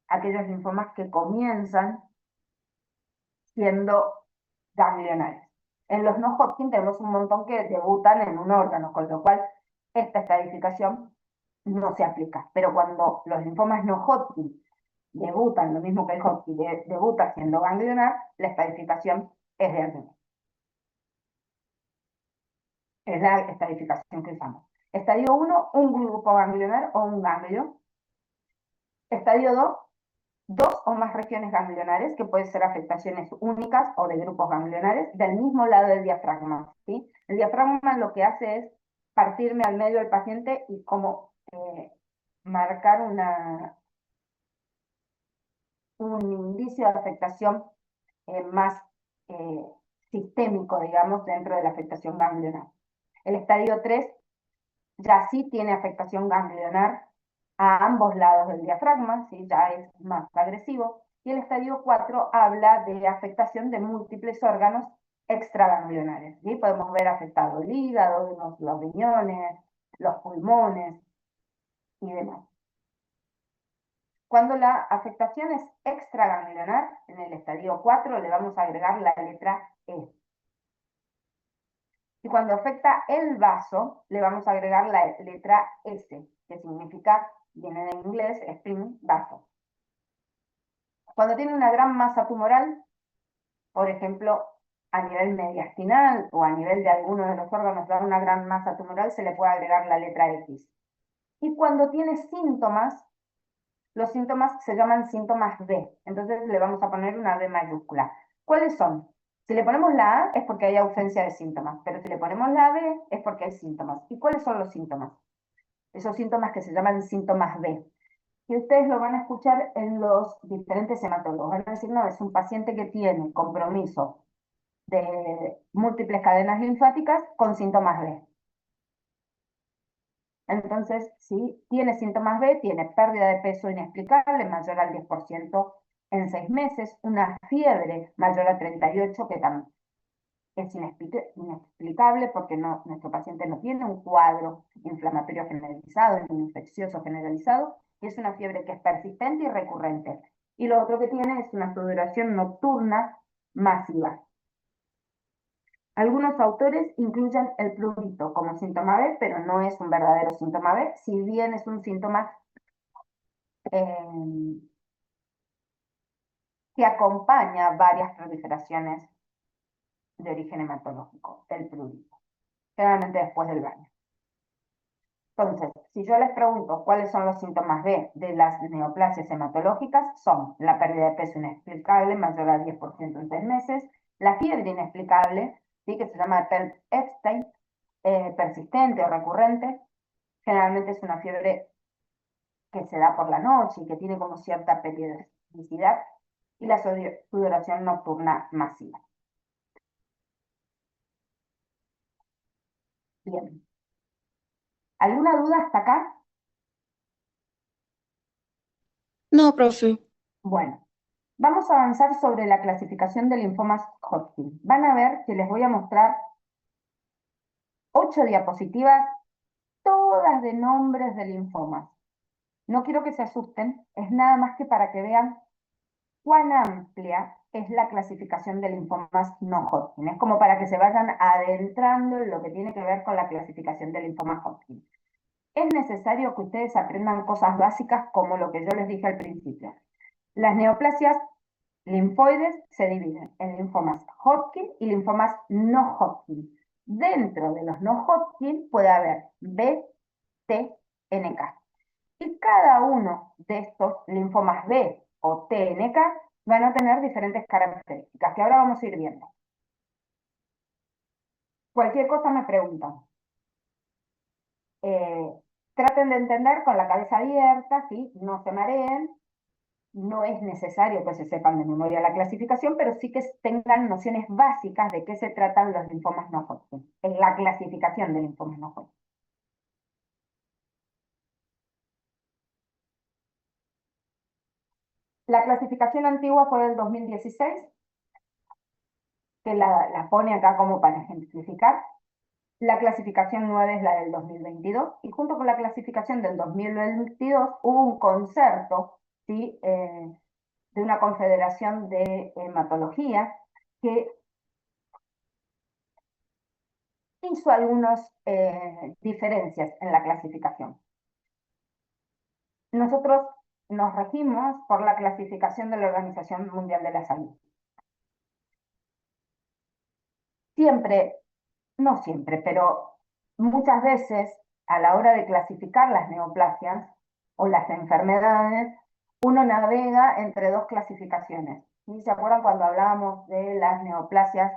aquellos linfomas que comienzan siendo ganglionares. En los no Hodgkin tenemos un montón que debutan en un órgano, con lo cual esta estadificación no se aplica. Pero cuando los linfomas no Hodgkin debutan, lo mismo que el Hodgkin debuta siendo ganglionar, la estadificación es de ganglionar. Es la estadificación que usamos. Estadio 1, un grupo ganglionar o un ganglio. Estadio 2, dos o más regiones ganglionares, que pueden ser afectaciones únicas o de grupos ganglionares, del mismo lado del diafragma, ¿sí? El diafragma lo que hace es partirme al medio del paciente y como marcar un indicio de afectación más sistémico, digamos, dentro de la afectación ganglionar. El estadio 3 ya sí tiene afectación ganglionar a ambos lados del diafragma, ¿sí? Ya es más agresivo. Y el estadio 4 habla de afectación de múltiples órganos extraganglionares, ¿sí? Podemos ver afectado el hígado, los riñones, los pulmones y demás. Cuando la afectación es extraganglionar, en el estadio 4 le vamos a agregar la letra E. Y cuando afecta el vaso, le vamos a agregar la letra S, que significa, viene de inglés, spleen, vaso. Cuando tiene una gran masa tumoral, por ejemplo, a nivel mediastinal o a nivel de alguno de los órganos da una gran masa tumoral, se le puede agregar la letra X. Y cuando tiene síntomas, los síntomas se llaman síntomas B. Entonces le vamos a poner una B mayúscula. ¿Cuáles son? Si le ponemos la A es porque hay ausencia de síntomas, pero si le ponemos la B es porque hay síntomas. ¿Y cuáles son los síntomas? Esos síntomas que se llaman síntomas B. Y ustedes lo van a escuchar en los diferentes hematólogos. Van a decir, no, es un paciente que tiene compromiso de múltiples cadenas linfáticas con síntomas B. Entonces, si tiene síntomas B, tiene pérdida de peso inexplicable mayor al 10% en 6 meses, una fiebre mayor a 38, que también es inexplicable porque nuestro paciente no tiene un cuadro inflamatorio generalizado, ni infeccioso generalizado, y es una fiebre que es persistente y recurrente. Y lo otro que tiene es una sudoración nocturna masiva. Algunos autores incluyen el prurito como síntoma B, pero no es un verdadero síntoma B, si bien es un síntoma eh, que acompaña varias proliferaciones de origen hematológico, el prurito, generalmente después del baño. Entonces, si yo les pregunto cuáles son los síntomas B de las neoplasias hematológicas, son la pérdida de peso inexplicable mayor al 10% en 6 meses, la fiebre inexplicable, ¿sí? Que se llama Epstein, persistente o recurrente, generalmente es una fiebre que se da por la noche y que tiene como cierta periodicidad, y la sudoración nocturna masiva. Bien. ¿Alguna duda hasta acá? No, profe. Bueno, vamos a avanzar sobre la clasificación de linfomas Hodgkin. Van a ver que les voy a mostrar 8 diapositivas, todas de nombres de linfomas. No quiero que se asusten, es nada más que para que vean cuán amplia es la clasificación de linfomas no Hodgkin. Es como para que se vayan adentrando en lo que tiene que ver con la clasificación de linfomas Hodgkin. Es necesario que ustedes aprendan cosas básicas como lo que yo les dije al principio. Las neoplasias linfoides se dividen en linfomas Hodgkin y linfomas no Hodgkin. Dentro de los no Hodgkin puede haber B, T, NK. Y cada uno de estos linfomas B o TNK van a tener diferentes características que ahora vamos a ir viendo. Cualquier cosa me preguntan. Eh, Traten de entender con la cabeza abierta, ¿sí? No se mareen. No es necesario que se sepan de memoria la clasificación, pero sí que tengan nociones básicas de qué se tratan los linfomas no Hodgkin, en la clasificación de linfomas no Hodgkin. La clasificación antigua fue del 2016, que la pone acá como para ejemplificar. La clasificación 9 es la del 2022, y junto con la clasificación del 2022 hubo un concerto, ¿sí? De una confederación de hematología que hizo algunas diferencias en la clasificación. Nosotros nos regimos por la clasificación de la Organización Mundial de la Salud. Siempre, no siempre, pero muchas veces a la hora de clasificar las neoplasias o las enfermedades, uno navega entre dos clasificaciones. ¿Sí? ¿Se acuerdan cuando hablábamos de las neoplasias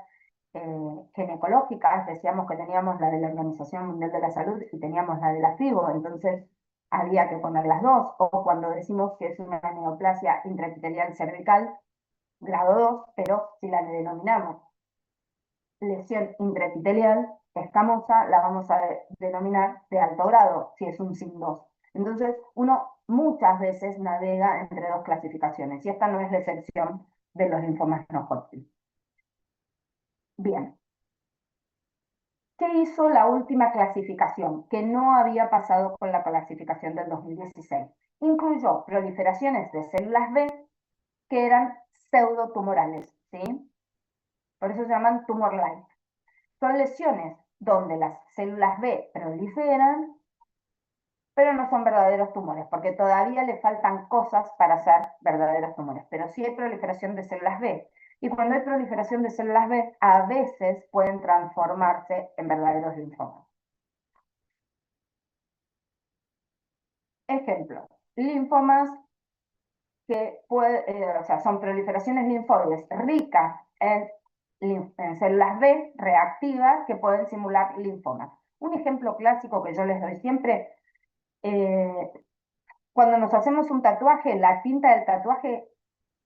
ginecológicas? Decíamos que teníamos la de la Organización Mundial de la Salud y teníamos la de la FIBO, entonces había que poner las dos. O cuando decimos que es una neoplasia intraepitelial cervical, grado 2, pero si la denominamos lesión intraepitelial escamosa, la vamos a denominar de alto grado, si es un SIN2. Entonces, uno muchas veces navega entre dos clasificaciones, y esta no es la excepción de los linfomas no Hodgkin. Bien. ¿Qué hizo la última clasificación? Que no había pasado con la clasificación del 2016. Incluyó proliferaciones de células B que eran pseudotumorales, ¿sí? Por eso se llaman tumor-like. Son lesiones donde las células B proliferan, pero no son verdaderos tumores, porque todavía le faltan cosas para ser verdaderos tumores, pero sí hay proliferación de células B. Y cuando hay proliferación de células B, a veces pueden transformarse en verdaderos linfomas. Ejemplo, linfomas que son proliferaciones linfoides ricas en células B reactivas que pueden simular linfomas. Un ejemplo clásico que yo les doy siempre, cuando nos hacemos un tatuaje, la tinta del tatuaje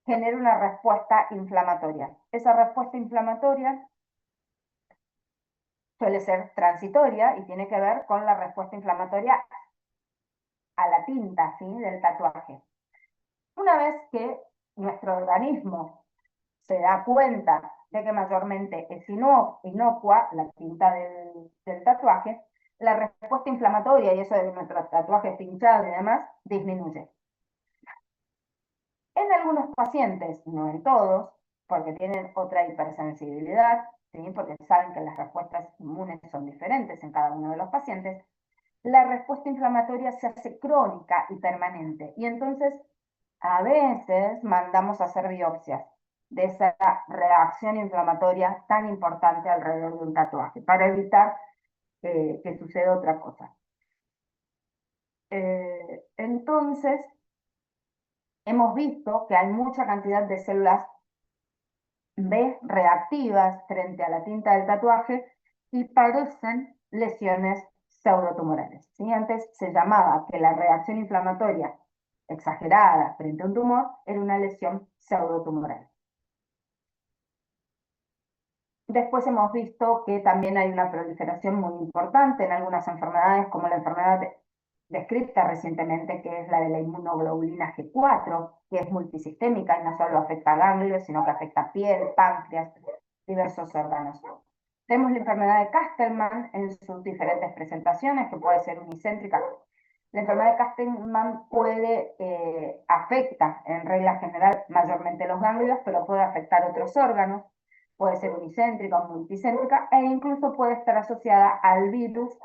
genera una respuesta inflamatoria. Esa respuesta inflamatoria suele ser transitoria y tiene que ver con la respuesta inflamatoria a la tinta, ¿sí?, del tatuaje. Una vez que nuestro organismo se da cuenta de que mayormente es inocua la tinta del tatuaje, la respuesta inflamatoria y eso de nuestro tatuaje pinchado y demás disminuye. En algunos pacientes, no en todos, porque tienen otra hipersensibilidad, ¿sí?, porque saben que las respuestas inmunes son diferentes en cada uno de los pacientes, la respuesta inflamatoria se hace crónica y permanente. Y entonces, a veces mandamos a hacer biopsias de esa reacción inflamatoria tan importante alrededor de un tatuaje, para evitar que suceda otra cosa. Entonces, hemos visto que hay mucha cantidad de células B reactivas frente a la tinta del tatuaje y parecen lesiones pseudotumorales, ¿sí? Antes se llamaba que la reacción inflamatoria exagerada frente a un tumor era una lesión pseudotumoral. Después hemos visto que también hay una proliferación muy importante en algunas enfermedades, como la enfermedad descrita recientemente, que es la de la inmunoglobulina G4, que es multisistémica y no solo afecta a ganglios, sino que afecta a piel, páncreas, diversos órganos. Tenemos la enfermedad de Castleman en sus diferentes presentaciones, que puede ser unicéntrica. La enfermedad de Castleman afecta en regla general mayormente los ganglios, pero puede afectar otros órganos. Puede ser unicéntrica o multicéntrica, e incluso puede estar asociada al virus,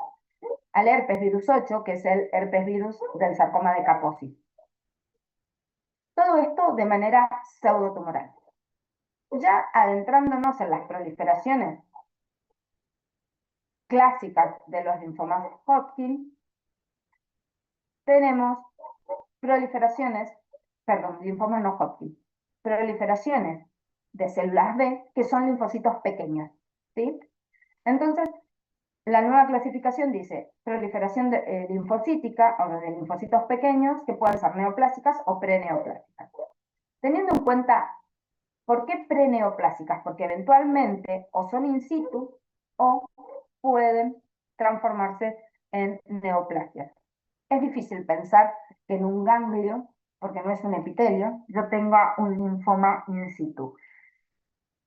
al herpes virus 8, que es el herpes virus del sarcoma de Kaposi. Todo esto de manera pseudotumoral. Ya adentrándonos en las proliferaciones clásicas de los linfomas Hodgkin, tenemos linfomas no Hodgkin, proliferaciones de células B que son linfocitos pequeños, ¿sí? Entonces, la nueva clasificación dice proliferación linfocítica o de linfocitos pequeños que pueden ser neoplásicas o preneoplásicas. Teniendo en cuenta, ¿por qué preneoplásicas? Porque eventualmente o son in situ o pueden transformarse en neoplasias. Es difícil pensar que en un ganglio, porque no es un epitelio, yo tenga un linfoma in situ.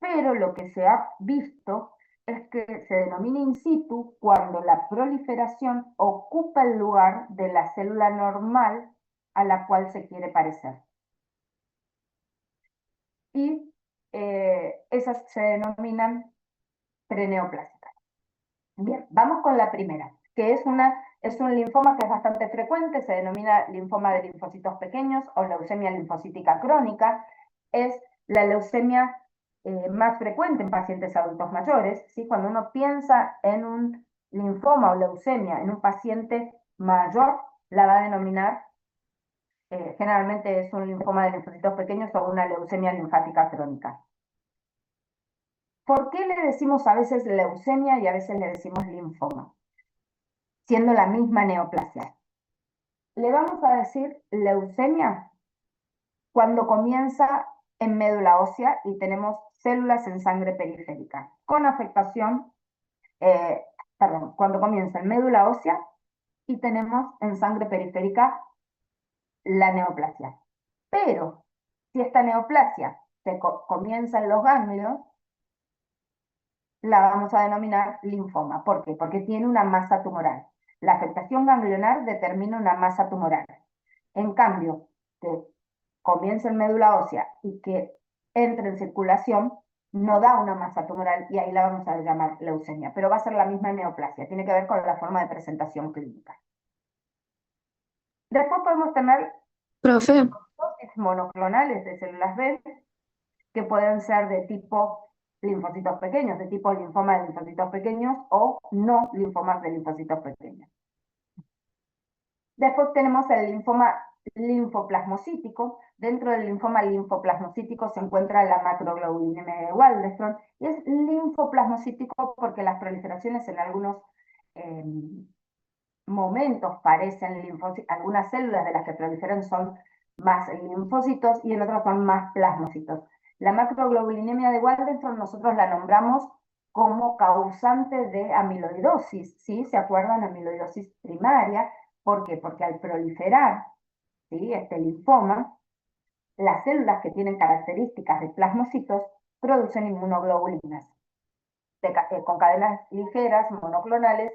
Pero lo que se ha visto es que se denomina in situ cuando la proliferación ocupa el lugar de la célula normal a la cual se quiere parecer. Y esas se denominan preneoplásicas. Bien, vamos con la primera, que es un linfoma que es bastante frecuente, se denomina linfoma de linfocitos pequeños o leucemia linfocítica crónica. Es la leucemia más frecuente en pacientes adultos mayores, ¿sí? Cuando uno piensa en un linfoma o leucemia en un paciente mayor, la va a denominar, generalmente es un linfoma de linfocitos pequeños o una leucemia linfática crónica. ¿Por qué le decimos a veces leucemia y a veces le decimos linfoma, siendo la misma neoplasia? Le vamos a decir leucemia cuando comienza en médula ósea y tenemos células en sangre periférica, con afectación, cuando comienza en médula ósea y tenemos en sangre periférica la neoplasia. Pero si esta neoplasia comienza en los ganglios, la vamos a denominar linfoma. ¿Por qué? Porque tiene una masa tumoral. La afectación ganglionar determina una masa tumoral. En cambio, que comience en médula ósea y que entre en circulación, no da una masa tumoral y ahí la vamos a llamar leucemia, pero va a ser la misma neoplasia, tiene que ver con la forma de presentación clínica. Después podemos tener Profe, linfocitos monoclonales de células B, que pueden ser de tipo linfocitos pequeños, de tipo linfoma de linfocitos pequeños o no linfomas de linfocitos pequeños. Después tenemos el linfoma linfoplasmocítico. Dentro del linfoma linfoplasmocítico se encuentra la macroglobulinemia de Waldenström, y es linfoplasmocítico porque las proliferaciones en algunos momentos parecen linfocitos, algunas células de las que proliferan son más linfocitos y en otros son más plasmocitos. La macroglobulinemia de Waldenström nosotros la nombramos como causante de amiloidosis, ¿sí? ¿Se acuerdan? Amiloidosis primaria. ¿Por qué? Porque al proliferar, ¿sí?, este linfoma, las células que tienen características de plasmocitos producen inmunoglobulinas con cadenas ligeras, monoclonales,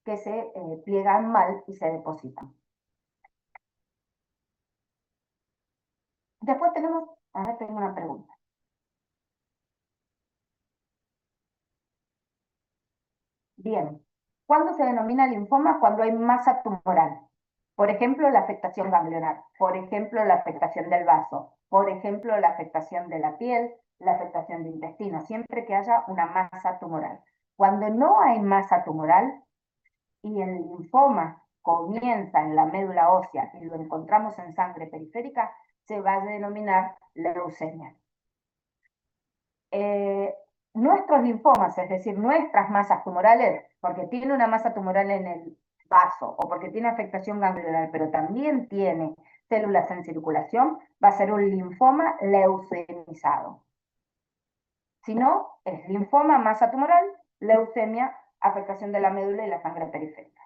que se pliegan mal y se depositan. Después tenemos, ahora tengo una pregunta. Bien, ¿cuándo se denomina linfoma? Cuando hay masa tumoral. Por ejemplo, la afectación ganglionar, por ejemplo, la afectación del vaso, por ejemplo, la afectación de la piel, la afectación de intestino, siempre que haya una masa tumoral. Cuando no hay masa tumoral y el linfoma comienza en la médula ósea y lo encontramos en sangre periférica, se va a denominar leucemia. Nuestros linfomas, es decir, nuestras masas tumorales, porque tiene una masa tumoral en el vaso o porque tiene afectación ganglionar, pero también tiene células en circulación, va a ser un linfoma leucemizado. Si no, es linfoma, masa tumoral, leucemia, afectación de la médula y la sangre periférica.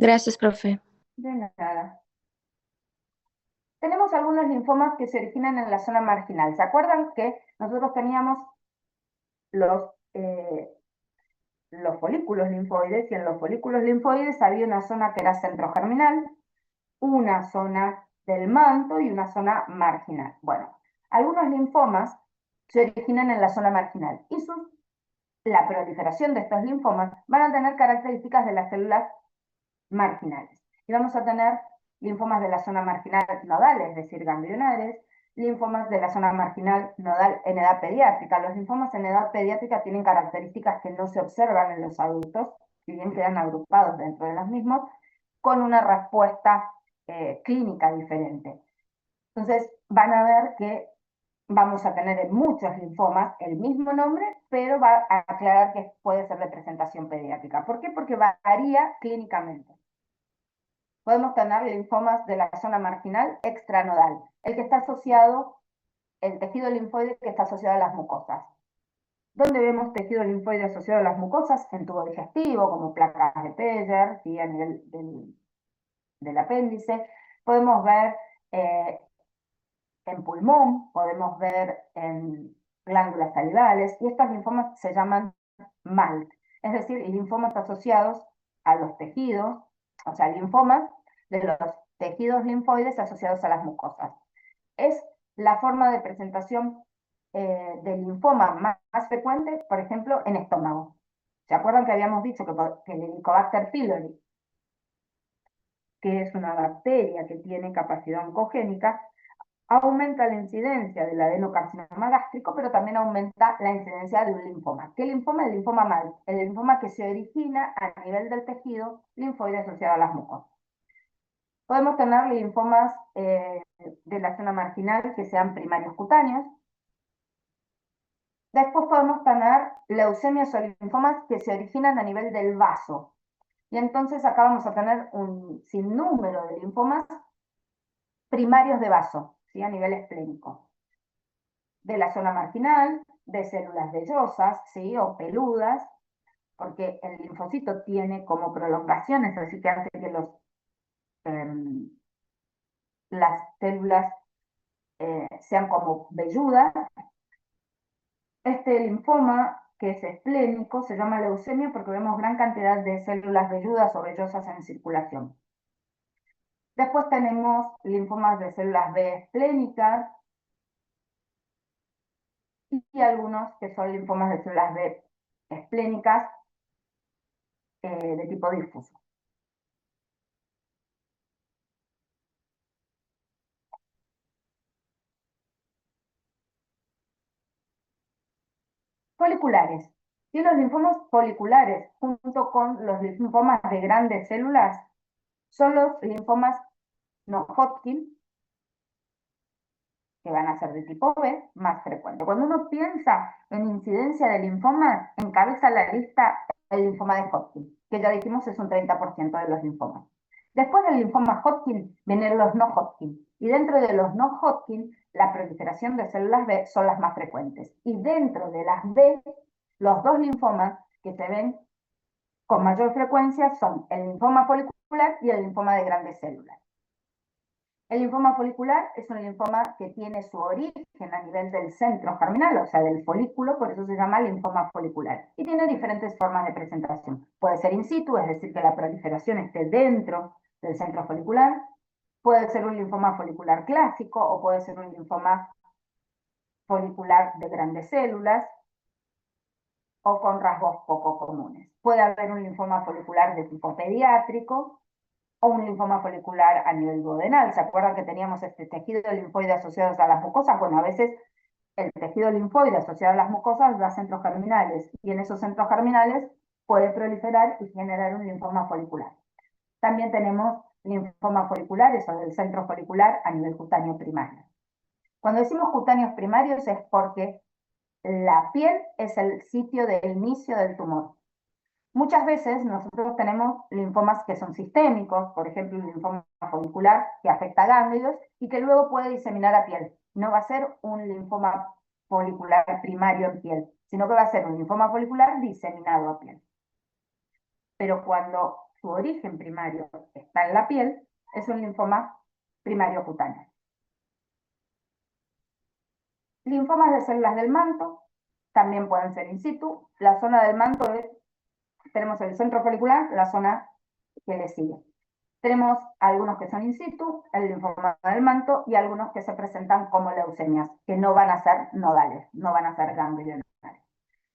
gracias, profe. De nada. Tenemos algunos linfomas que se originan en la zona marginal. ¿Se acuerdan que nosotros teníamos los folículos linfoides, y en los folículos linfoides había una zona que era centrogerminal, una zona del manto y una zona marginal? Bueno, algunos linfomas se originan en la zona marginal y la proliferación de estos linfomas van a tener características de las células marginales. Y vamos a tener linfomas de la zona marginal nodal, es decir, ganglionares, linfomas de la zona marginal nodal en edad pediátrica. Los linfomas en edad pediátrica tienen características que no se observan en los adultos, si bien quedan agrupados dentro de los mismos, con una respuesta clínica diferente. Entonces, van a ver que vamos a tener en muchos linfomas el mismo nombre, pero va a aclarar que puede ser de presentación pediátrica. ¿Por qué? Porque varía clínicamente. Podemos tener linfomas de la zona marginal extranodal, el que está asociado, el tejido linfoide que está asociado a las mucosas. ¿Dónde vemos tejido linfoide asociado a las mucosas? En tubo digestivo, como placas de Peyer, ¿sí?, a nivel del apéndice. Podemos ver en pulmón, podemos ver en glándulas salivales, y estos linfomas se llaman MALT, es decir, linfomas asociados a los tejidos, o sea, linfomas de los tejidos linfoides asociados a las mucosas. Es la forma de presentación del linfoma más frecuente, por ejemplo, en estómago. ¿Se acuerdan que habíamos dicho que el Helicobacter pylori, que es una bacteria que tiene capacidad oncogénica, aumenta la incidencia del adenocarcinoma gástrico, pero también aumenta la incidencia de un linfoma? ¿Qué linfoma? El linfoma MALT, el linfoma que se origina a nivel del tejido linfoide asociado a las mucosas. Podemos tener linfomas de la zona marginal que sean primarios cutáneos. Después podemos tener leucemias o linfomas que se originan a nivel del vaso. Y entonces acá vamos a tener un sinnúmero de linfomas primarios de vaso, ¿sí?, a nivel esplénico. De la zona marginal, de células vellosas, ¿sí?, o peludas, porque el linfocito tiene como prolongaciones, así que hace que las células sean como velludas. Este linfoma, que es esplénico, se llama leucemia porque vemos gran cantidad de células velludas o vellosas en circulación. Después tenemos linfomas de células B esplénicas, y algunos que son linfomas de células B esplénicas de tipo difuso. Foliculares. Y los linfomas foliculares, junto con los linfomas de grandes células, son los linfomas no Hodgkin, que van a ser de tipo B, más frecuente. Cuando uno piensa en incidencia de linfomas, encabeza la lista el linfoma de Hodgkin, que ya dijimos es un 30% de los linfomas. Después del linfoma Hodgkin vienen los no Hodgkin, y dentro de los no Hodgkin, la proliferación de células B son las más frecuentes. Y dentro de las B, los dos linfomas que se ven con mayor frecuencia son el linfoma folicular y el linfoma de grandes células. El linfoma folicular es un linfoma que tiene su origen a nivel del centro germinal, o sea, del folículo, por eso se llama linfoma folicular. Y tiene diferentes formas de presentación. Puede ser in situ, es decir, que la proliferación esté dentro del centro folicular. Puede ser un linfoma folicular clásico o puede ser un linfoma folicular de grandes células o con rasgos poco comunes. Puede haber un linfoma folicular de tipo pediátrico o un linfoma folicular a nivel duodenal. ¿Se acuerdan que teníamos este tejido linfoide asociado a las mucosas? Bueno, a veces el tejido linfoide asociado a las mucosas da centros germinales y en esos centros germinales puede proliferar y generar un linfoma folicular. También tenemos linfomas foliculares o del centro folicular a nivel cutáneo primario. Cuando decimos cutáneos primarios es porque la piel es el sitio de inicio del tumor. Muchas veces nosotros tenemos linfomas que son sistémicos, por ejemplo, un linfoma folicular que afecta a ganglios y que luego puede diseminar a piel. No va a ser un linfoma folicular primario en piel, sino que va a ser un linfoma folicular diseminado a piel. Pero cuando su origen primario está en la piel, es un linfoma primario cutáneo. Linfomas de células del manto también pueden ser in situ. La zona del manto es, tenemos el centro folicular, la zona que le sigue. Tenemos algunos que son in situ, el linfoma del manto, y algunos que se presentan como leucemias, que no van a ser nodales, no van a ser ganglionales.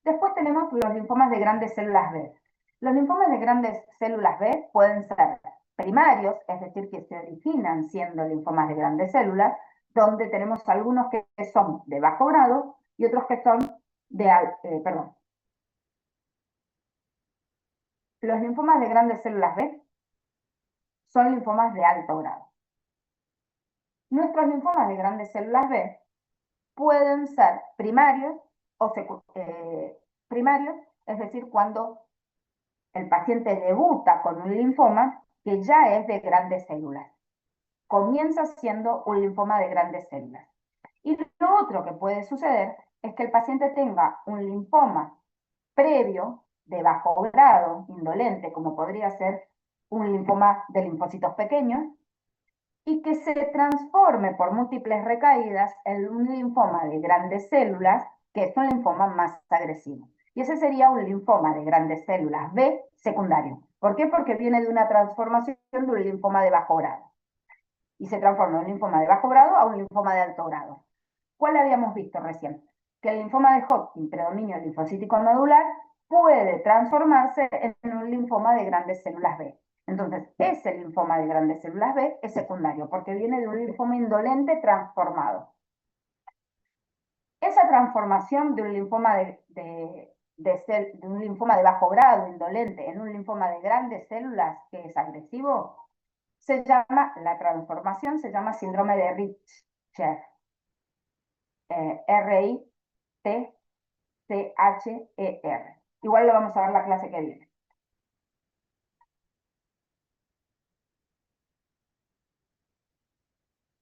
Después tenemos los linfomas de grandes células B. Los linfomas de grandes células B pueden ser primarios, es decir, que se originan siendo linfomas de grandes células, donde tenemos algunos que son de bajo grado y otros que son de perdón. Los linfomas de grandes células B son linfomas de alto grado. Nuestros linfomas de grandes células B pueden ser primarios o primarios, es decir, cuando el paciente debuta con un linfoma que ya es de grandes células. Comienza siendo un linfoma de grandes células. Y lo otro que puede suceder es que el paciente tenga un linfoma previo de bajo grado, indolente, como podría ser un linfoma de linfocitos pequeños, y que se transforme por múltiples recaídas en un linfoma de grandes células, que es un linfoma más agresivo. Y ese sería un linfoma de grandes células B secundario. ¿Por qué? Porque viene de una transformación de un linfoma de bajo grado. Y se transforma de un linfoma de bajo grado a un linfoma de alto grado. ¿Cuál habíamos visto recién? Que el linfoma de Hodgkin, predominio linfocítico nodular, puede transformarse en un linfoma de grandes células B. Entonces, ese linfoma de grandes células B es secundario, porque viene de un linfoma indolente transformado. Esa transformación de un linfoma de un linfoma de bajo grado, indolente, en un linfoma de grandes células que es agresivo, la transformación se llama síndrome de Richter. R-I-T-C-H-E-R. Igual lo vamos a ver la clase que viene.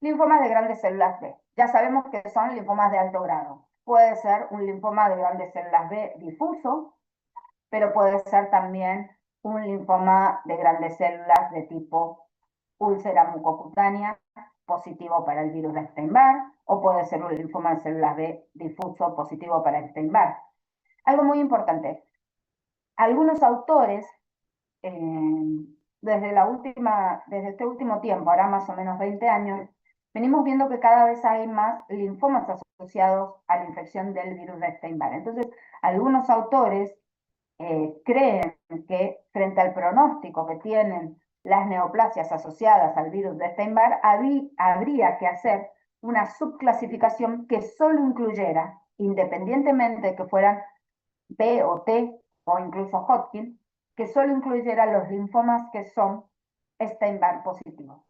Linfomas de grandes células B. Ya sabemos que son linfomas de alto grado. Puede ser un linfoma de grandes células B difuso, pero puede ser también un linfoma de grandes células de tipo úlcera mucocutánea, positivo para el virus de Epstein-Barr, o puede ser un linfoma de células B difuso, positivo para Epstein-Barr. Algo muy importante. Algunos autores, desde este último tiempo, ahora más o menos 20 años, venimos viendo que cada vez hay más linfomas asociados a la infección del virus de Epstein-Barr. Entonces, algunos autores creen que frente al pronóstico que tienen las neoplasias asociadas al virus de Epstein-Barr, habría que hacer una subclasificación que solo incluyera, independientemente de que fueran B o T o incluso Hodgkin, que solo incluyera los linfomas que son Epstein-Barr positivos.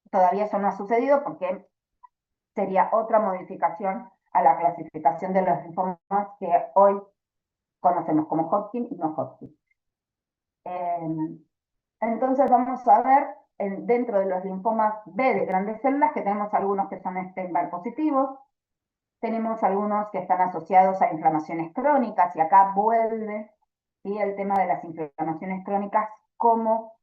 Todavía eso no ha sucedido porque sería otra modificación a la clasificación de los linfomas que hoy conocemos como Hodgkin y no Hodgkin. Entonces vamos a ver dentro de los linfomas B de grandes células que tenemos algunos que son Epstein-Barr positivos, tenemos algunos que están asociados a inflamaciones crónicas y acá vuelve, ¿sí?, el tema de las inflamaciones crónicas como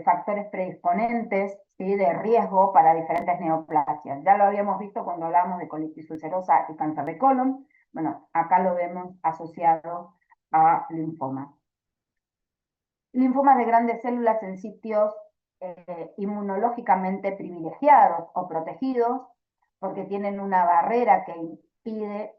factores predisponentes, ¿sí?, de riesgo para diferentes neoplasias. Ya lo habíamos visto cuando hablábamos de colitis ulcerosa y cáncer de colon. Bueno, acá lo vemos asociado a linfomas. Linfomas de grandes células en sitios inmunológicamente privilegiados o protegidos, porque tienen una barrera que impide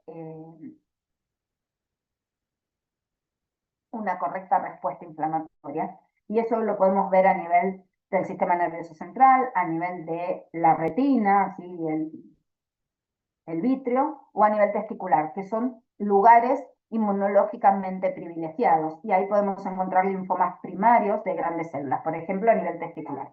una correcta respuesta inflamatoria. Y eso lo podemos ver a nivel del sistema nervioso central, a nivel de la retina, ¿sí?, el vítreo, o a nivel testicular, que son lugares inmunológicamente privilegiados. Y ahí podemos encontrar linfomas primarios de grandes células, por ejemplo, a nivel testicular.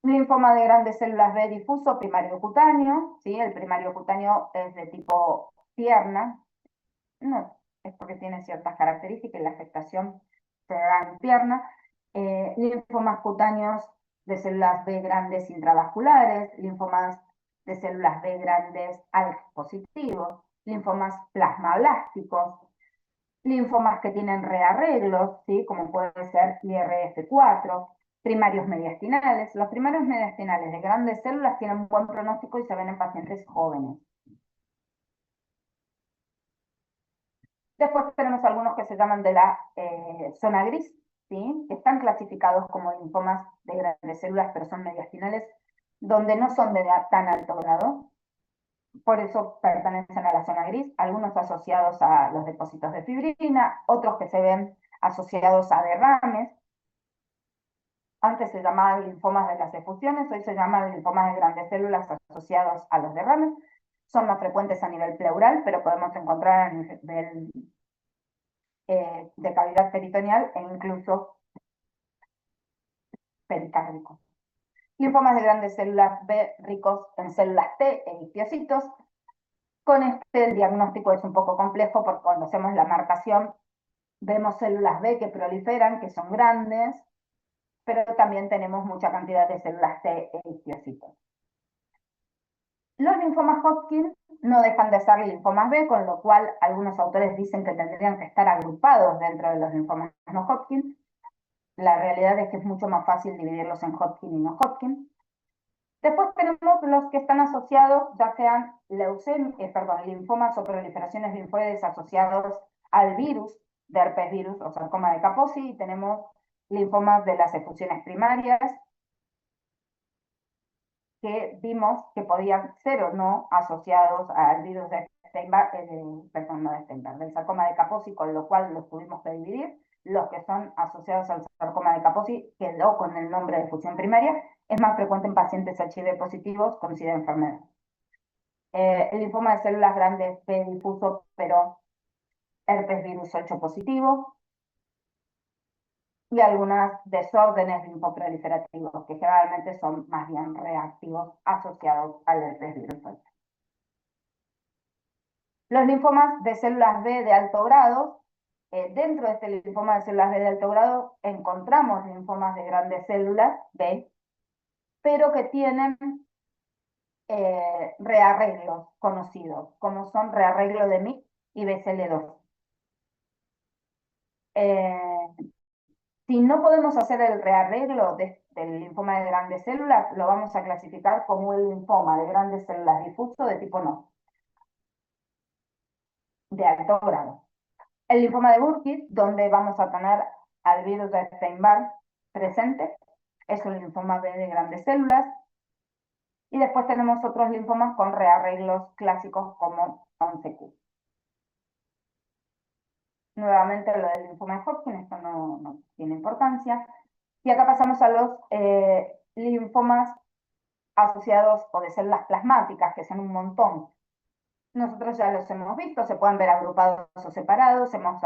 Linfoma de grandes células B difuso primario cutáneo, ¿sí? El primario cutáneo es de tipo pierna, no, es porque tiene ciertas características y la afectación se da en pierna. Linfomas cutáneos de células B grandes intravasculares, linfomas de células B grandes ALK positivos, linfomas plasmablásticos, linfomas que tienen rearreglos, ¿sí?, como puede ser IRF4, primarios mediastinales. Los primarios mediastinales de grandes células tienen un buen pronóstico y se ven en pacientes jóvenes. Después tenemos algunos que se llaman de la zona gris, ¿sí?, que están clasificados como linfomas de grandes células, pero son mediastinales, donde no son de tan alto grado. Por eso pertenecen a la zona gris, algunos asociados a los depósitos de fibrina, otros que se ven asociados a derrames. Antes se llamaban linfomas de las efusiones, hoy se llaman linfomas de grandes células asociados a los derrames. Son más frecuentes a nivel pleural, pero podemos encontrar a nivel de cavidad peritoneal e incluso pericárdico. Linfomas de grandes células B ricos en células T e histocitos. Con este el diagnóstico es un poco complejo porque cuando hacemos la marcación vemos células B que proliferan, que son grandes, pero también tenemos mucha cantidad de células T e histocitos. Los linfomas Hodgkin no dejan de ser linfomas B, con lo cual algunos autores dicen que tendrían que estar agrupados dentro de los linfomas no Hodgkin. La realidad es que es mucho más fácil dividirlos en Hodgkin y no Hodgkin. Después tenemos los que están asociados, ya sean linfomas o proliferaciones linfoides asociados al virus de herpes virus o sarcoma de Kaposi, y tenemos linfomas de las efusiones primarias, que vimos que podían ser o no asociados al virus de del sarcoma de Kaposi, con lo cual los tuvimos que dividir. Los que son asociados al sarcoma de Kaposi quedó con el nombre de efusión primaria, es más frecuente en pacientes HIV positivos con SIDA enfermedad. El linfoma de células grandes B difuso, pero herpes virus 8 positivo, y algunos desórdenes linfoproliferativos, que generalmente son más bien reactivos asociados al herpes virus 8. Los linfomas de células B de alto grado, dentro de este linfoma de células B de alto grado encontramos linfomas de grandes células B, pero que tienen rearreglos conocidos, como son rearreglo de MYC y BCL2. Si no podemos hacer el rearreglo del linfoma de grandes células, lo vamos a clasificar como el linfoma de grandes células difuso de tipo no, de alto grado. El linfoma de Burkitt, donde vamos a tener al virus de Epstein-Barr presente, es un linfoma B de grandes células. Y después tenemos otros linfomas con rearreglos clásicos como 11Q. Nuevamente lo del linfoma de Hodgkin, esto no tiene importancia. Y acá pasamos a los linfomas asociados o de células plasmáticas, que son un montón. Nosotros ya los hemos visto, se pueden ver agrupados o separados. Hemos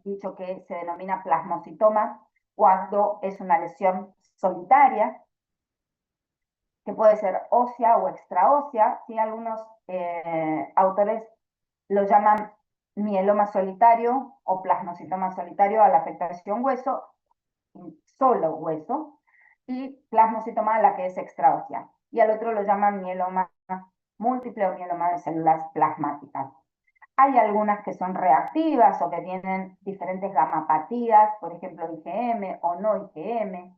dicho que se denomina plasmocitoma cuando es una lesión solitaria, que puede ser ósea o extraósea. ¿Sí? Algunos autores lo llaman mieloma solitario o plasmocitoma solitario a la afectación hueso, solo hueso, y plasmocitoma a la que es extraósea. Y al otro lo llaman mieloma múltiple o mieloma de células plasmáticas. Hay algunas que son reactivas o que tienen diferentes gamapatías, por ejemplo IgM o no IgM,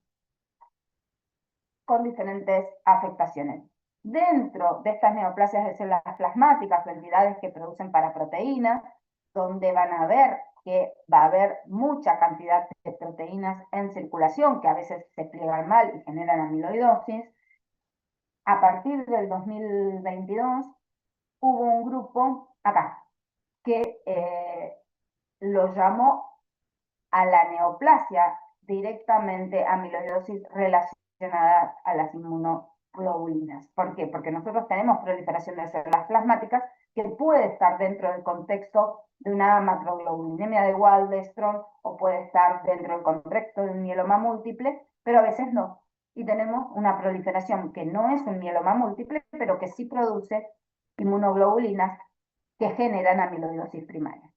con diferentes afectaciones. Dentro de estas neoplasias de células plasmáticas o entidades que producen paraproteínas, donde van a ver que va a haber mucha cantidad de proteínas en circulación que a veces se pliegan mal y generan amiloidosis, a partir del 2022 hubo un grupo acá que lo llamó a la neoplasia directamente amiloidosis relacionada a las inmunoglobulinas. ¿Por qué? Porque nosotros tenemos proliferación de células plasmáticas que puede estar dentro del contexto de una macroglobulinemia de Waldenström o puede estar dentro del contexto de un mieloma múltiple, pero a veces no. Y tenemos una proliferación que no es un mieloma múltiple, pero que sí produce inmunoglobulinas que generan amiloidosis primaria.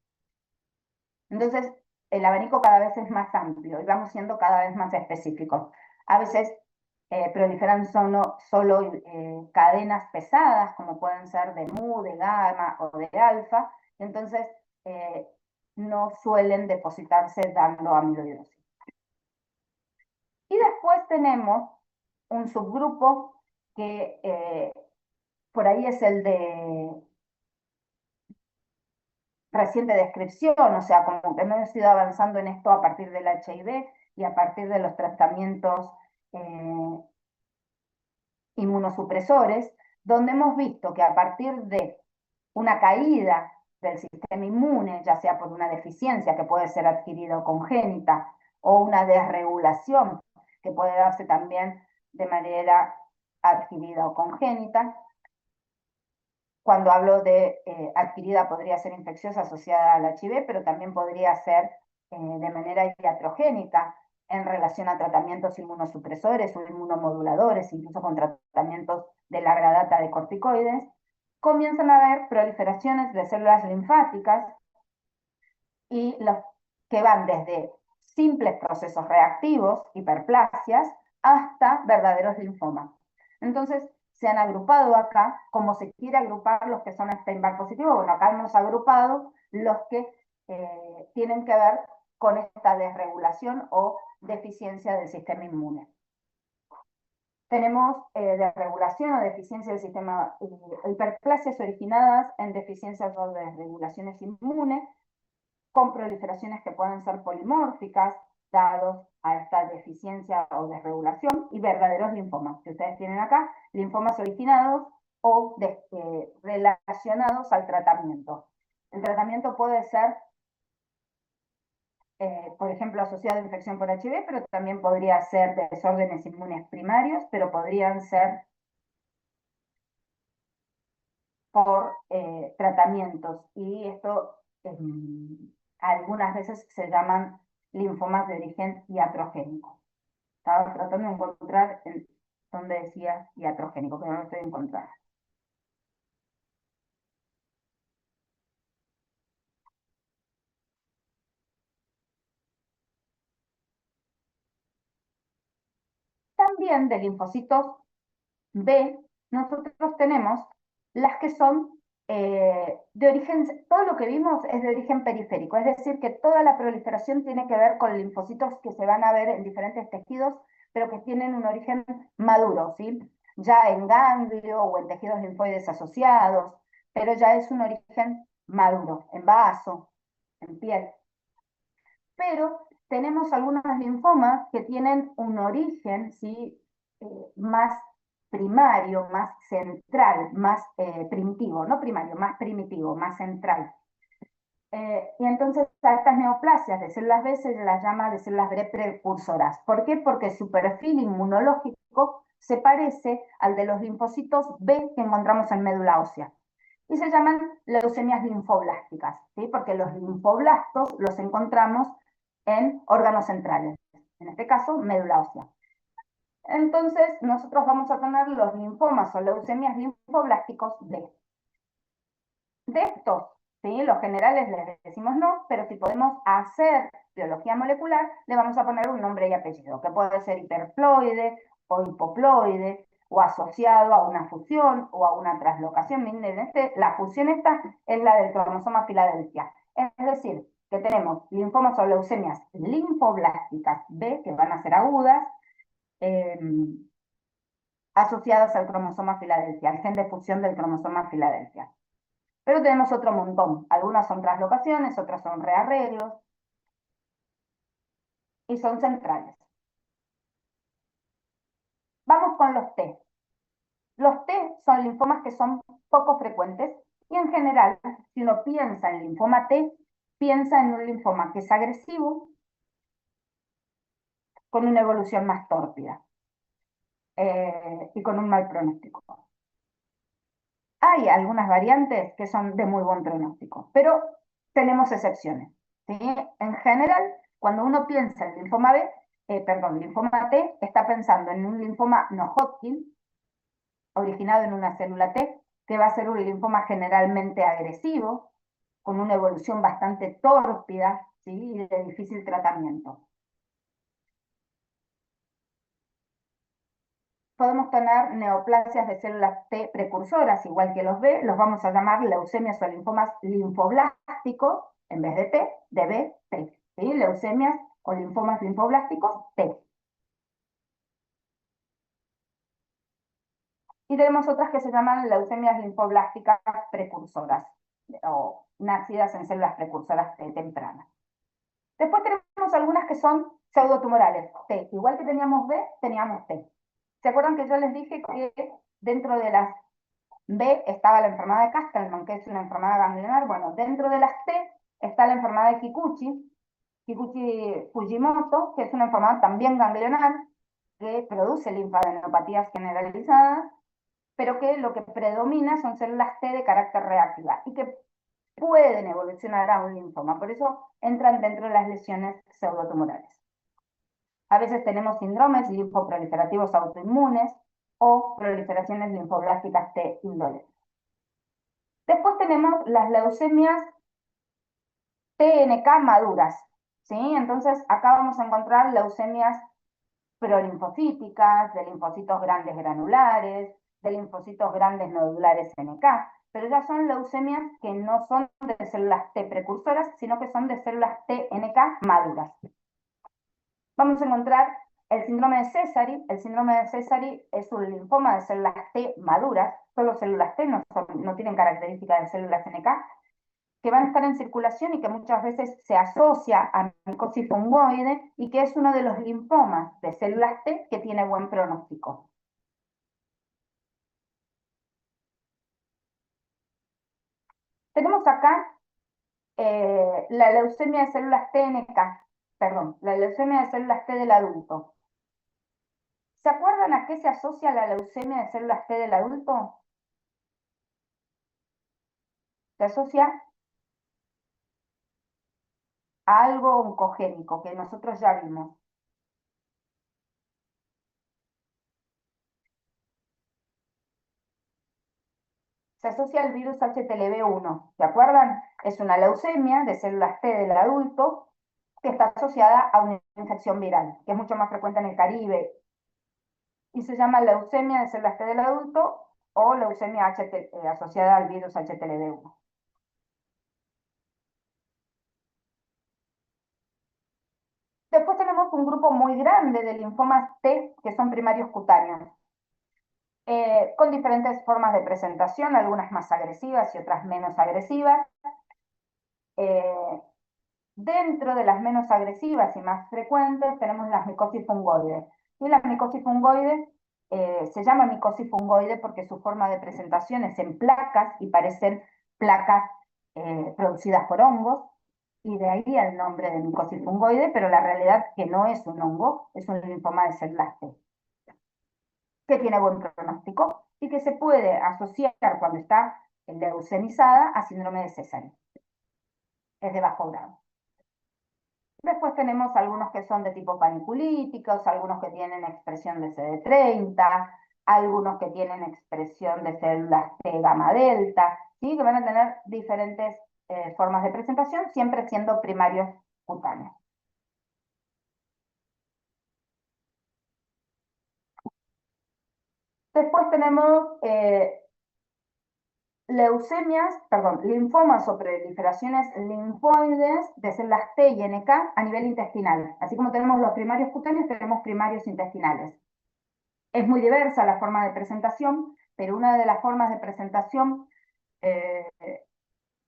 Entonces, el abanico cada vez es más amplio y vamos siendo cada vez más específicos. A veces proliferan solo cadenas pesadas, como pueden ser de mu, de gamma o de alfa, entonces no suelen depositarse dando amiloidosis. Y después tenemos un subgrupo que por ahí es el de reciente descripción, o sea, como que hemos ido avanzando en esto a partir del HIV y a partir de los tratamientos inmunosupresores, donde hemos visto que a partir de una caída del sistema inmune, ya sea por una deficiencia que puede ser adquirida o congénita, o una desregulación que puede darse también de manera adquirida o congénita. Cuando hablo de adquirida podría ser infecciosa asociada al HIV, pero también podría ser de manera iatrogénica en relación a tratamientos inmunosupresores o inmunomoduladores, incluso con tratamientos de larga data de corticoides. Comienzan a haber proliferaciones de células linfáticas y los que van desde simples procesos reactivos, hiperplasias, hasta verdaderos linfomas. Entonces, se han agrupado acá, como se quiere agrupar los que son Epstein-Barr positivos. Bueno, acá hemos agrupado los que tienen que ver con esta desregulación o deficiencia del sistema inmune. Tenemos desregulación o deficiencia del sistema, hiperplasias originadas en deficiencias o desregulaciones inmunes, con proliferaciones que pueden ser polimórficas, dados a esta deficiencia o desregulación, y verdaderos linfomas, que ustedes tienen acá, linfomas originados o relacionados al tratamiento. El tratamiento puede ser, por ejemplo, asociado a infección por HIV, pero también podría ser de desórdenes inmunes primarios, pero podrían ser por tratamientos. Y esto algunas veces se llaman linfomas de origen iatrogénico. Estaba tratando de encontrar donde decía iatrogénico, pero no lo estoy encontrando. También de linfocitos B, nosotros tenemos las que son de origen, todo lo que vimos es de origen periférico, es decir, que toda la proliferación tiene que ver con linfocitos que se van a ver en diferentes tejidos, pero que tienen un origen maduro, ¿sí? Ya en ganglio o en tejidos linfoides asociados, pero ya es un origen maduro, en vaso, en piel. Pero tenemos algunos linfomas que tienen un origen, ¿sí? Más primario, más central, más primitivo, no primario, más primitivo, más central. Y entonces a estas neoplasias de células B se las llama de células B precursoras. ¿Por qué? Porque su perfil inmunológico se parece al de los linfocitos B que encontramos en médula ósea. Y se llaman leucemias linfoblásticas, ¿sí? Porque los linfoblastos los encontramos en órganos centrales, en este caso médula ósea. Entonces nosotros vamos a tener los linfomas o leucemias linfoblásticos B. De estos, ¿sí? Los generales les decimos no, pero si podemos hacer biología molecular, le vamos a poner un nombre y apellido, que puede ser hiperploide o hipoploide, o asociado a una fusión o a una translocación. Miren, la fusión esta es la del cromosoma Filadelfia. Es decir, que tenemos linfomas o leucemias linfoblásticas B, que van a ser agudas, asociadas al cromosoma Filadelfia, al gen de fusión del cromosoma Filadelfia. Pero tenemos otro montón. Algunas son translocaciones, otras son rearreglos y son centrales. Vamos con los T. Los T son linfomas que son poco frecuentes y en general, si uno piensa en linfoma T, piensa en un linfoma que es agresivo con una evolución más tórpida y con un mal pronóstico. Hay algunas variantes que son de muy buen pronóstico, pero tenemos excepciones, ¿sí? En general, cuando uno piensa en linfoma B, linfoma T, está pensando en un linfoma no Hodgkin, originado en una célula T, que va a ser un linfoma generalmente agresivo, con una evolución bastante tórpida, ¿sí? Y de difícil tratamiento. Podemos tener neoplasias de células T precursoras, igual que los B, los vamos a llamar leucemias o linfomas linfoblásticos, en vez de T, de B, T. ¿Sí? Leucemias o linfomas linfoblásticos, T. Y tenemos otras que se llaman leucemias linfoblásticas precursoras, o nacidas en células precursoras T tempranas. Después tenemos algunas que son pseudotumorales, T. Igual que teníamos B, teníamos T. ¿Se acuerdan que yo les dije que dentro de las B estaba la enfermedad de Castleman, que es una enfermedad ganglionar? Bueno, dentro de las T está la enfermedad de Kikuchi, Kikuchi-Fujimoto, que es una enfermedad también ganglionar, que produce linfadenopatías generalizadas, pero que lo que predomina son células T de carácter reactiva y que pueden evolucionar a un linfoma. Por eso entran dentro de las lesiones pseudotumorales. A veces tenemos síndromes linfoproliferativos autoinmunes o proliferaciones linfoblásticas T indolentes. Después tenemos las leucemias TNK maduras, ¿sí? Entonces acá vamos a encontrar leucemias prolinfocíticas, de linfocitos grandes granulares, de linfocitos grandes nodulares NK, pero ya son leucemias que no son de células T precursoras, sino que son de células TNK maduras. Vamos a encontrar el síndrome de Sézary. El síndrome de Sézary es un linfoma de células T maduras, solo células T, no tienen características de células NK, que van a estar en circulación y que muchas veces se asocia a micosis fungoide y que es uno de los linfomas de células T que tiene buen pronóstico. Tenemos acá la leucemia de células TNK, perdón, la leucemia de células T del adulto. ¿Se acuerdan a qué se asocia la leucemia de células T del adulto? Se asocia a algo oncogénico que nosotros ya vimos. Se asocia al virus HTLV1. ¿Se acuerdan? Es una leucemia de células T del adulto que está asociada a una infección viral, que es mucho más frecuente en el Caribe, y se llama leucemia de células T del adulto o leucemia asociada al virus HTLV1. Después tenemos un grupo muy grande de linfomas T que son primarios cutáneos, con diferentes formas de presentación, algunas más agresivas y otras menos agresivas. Dentro de las menos agresivas y más frecuentes tenemos las micosis fungoides. Y la micosis fungoide se llama micosis fungoide porque su forma de presentación es en placas y parecen placas producidas por hongos, y de ahí el nombre de micosis fungoide, pero la realidad es que no es un hongo, es un linfoma de células T, que tiene buen pronóstico y que se puede asociar cuando está leucemizada a síndrome de Sézary. Es de bajo grado. Después tenemos algunos que son de tipo paniculíticos, algunos que tienen expresión de CD30, algunos que tienen expresión de células T gamma delta, ¿sí? Que van a tener diferentes formas de presentación, siempre siendo primarios cutáneos. Después tenemos linfomas o proliferaciones linfoides de células T y NK a nivel intestinal. Así como tenemos los primarios cutáneos, tenemos primarios intestinales. Es muy diversa la forma de presentación, pero una de las formas de presentación eh,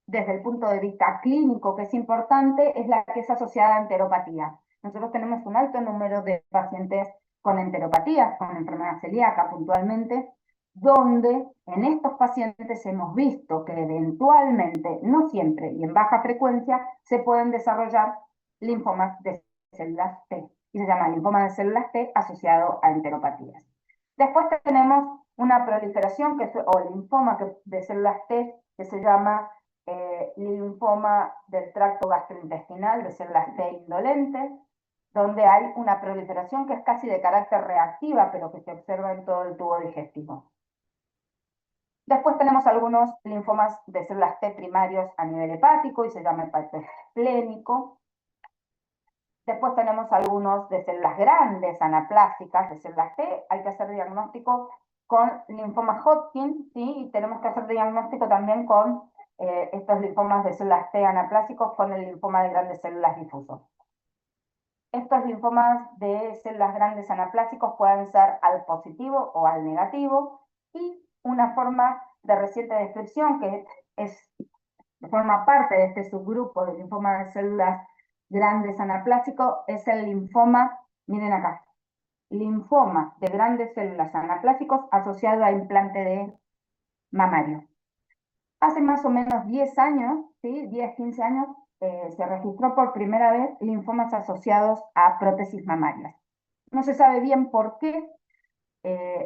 desde el punto de vista clínico que es importante es la que es asociada a enteropatía. Nosotros tenemos un alto número de pacientes con enteropatías, con enfermedad celíaca puntualmente, donde en estos pacientes hemos visto que eventualmente, no siempre y en baja frecuencia, se pueden desarrollar linfomas de células T, y se llama linfoma de células T asociado a enteropatías. Después tenemos una proliferación o linfoma de células T que se llama linfoma del tracto gastrointestinal de células T indolentes, donde hay una proliferación que es casi de carácter reactiva, pero que se observa en todo el tubo digestivo. Después tenemos algunos linfomas de células T primarios a nivel hepático y se llama hepatoesplénico. Después tenemos algunos de células grandes, anaplásicas, de células T. Hay que hacer diagnóstico con linfoma Hodgkin, ¿sí? Y tenemos que hacer diagnóstico también con estos linfomas de células T anaplásicos con el linfoma de grandes células difusos. Estos linfomas de células grandes anaplásicos pueden ser al positivo o al negativo, y una forma de reciente descripción que forma parte de este subgrupo de linfoma de células grandes anaplásicos es el linfoma, miren acá, linfoma de grandes células anaplásicos asociado a implante de mamario. Hace más o menos 10 años, ¿sí? 10, 15 años, se registró por primera vez linfomas asociados a prótesis mamarias. No se sabe bien por qué.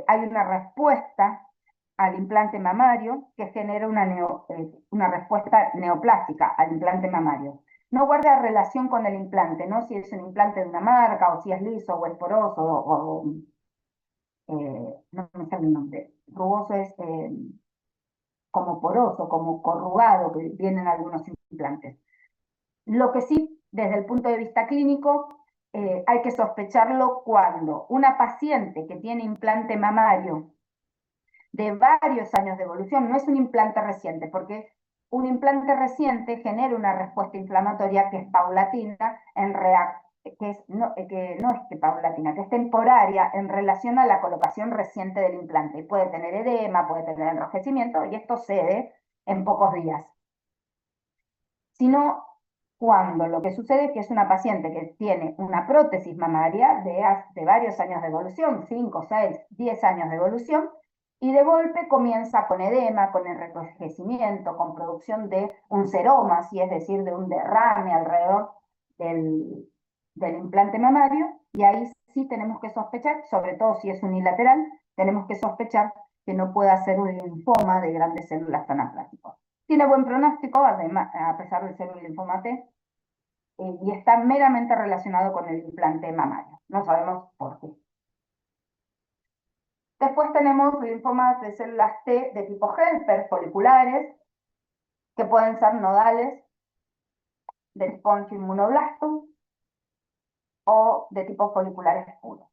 Hay una respuesta al implante mamario que genera una respuesta neoplástica al implante mamario. No guarda relación con el implante, ¿no? Si es un implante de una marca, o si es liso, o es poroso, no me sale el nombre. Rugoso es como poroso, como corrugado, que vienen algunos implantes. Lo que sí, desde el punto de vista clínico, hay que sospecharlo cuando una paciente que tiene implante mamario de varios años de evolución, no es un implante reciente, porque un implante reciente genera una respuesta inflamatoria que es paulatina, que no es que paulatina, que es temporaria en relación a la colocación reciente del implante. Y puede tener edema, puede tener enrojecimiento, y esto cede en pocos días. Sino cuando lo que sucede es que es una paciente que tiene una prótesis mamaria de varios años de evolución, 5, 6, 10 años de evolución, y de golpe comienza con edema, con enrojecimiento, con producción de un seroma, es decir, de un derrame alrededor del implante mamario, y ahí sí tenemos que sospechar, sobre todo si es unilateral, tenemos que sospechar que no pueda ser un linfoma de grandes células anaplásicas. Tiene buen pronóstico, además, a pesar de ser un linfoma T, y está meramente relacionado con el implante mamario. No sabemos por qué. Después tenemos linfomas de células T de tipo helper, foliculares, que pueden ser nodales de tipo inmunoblasto o de tipo foliculares puros.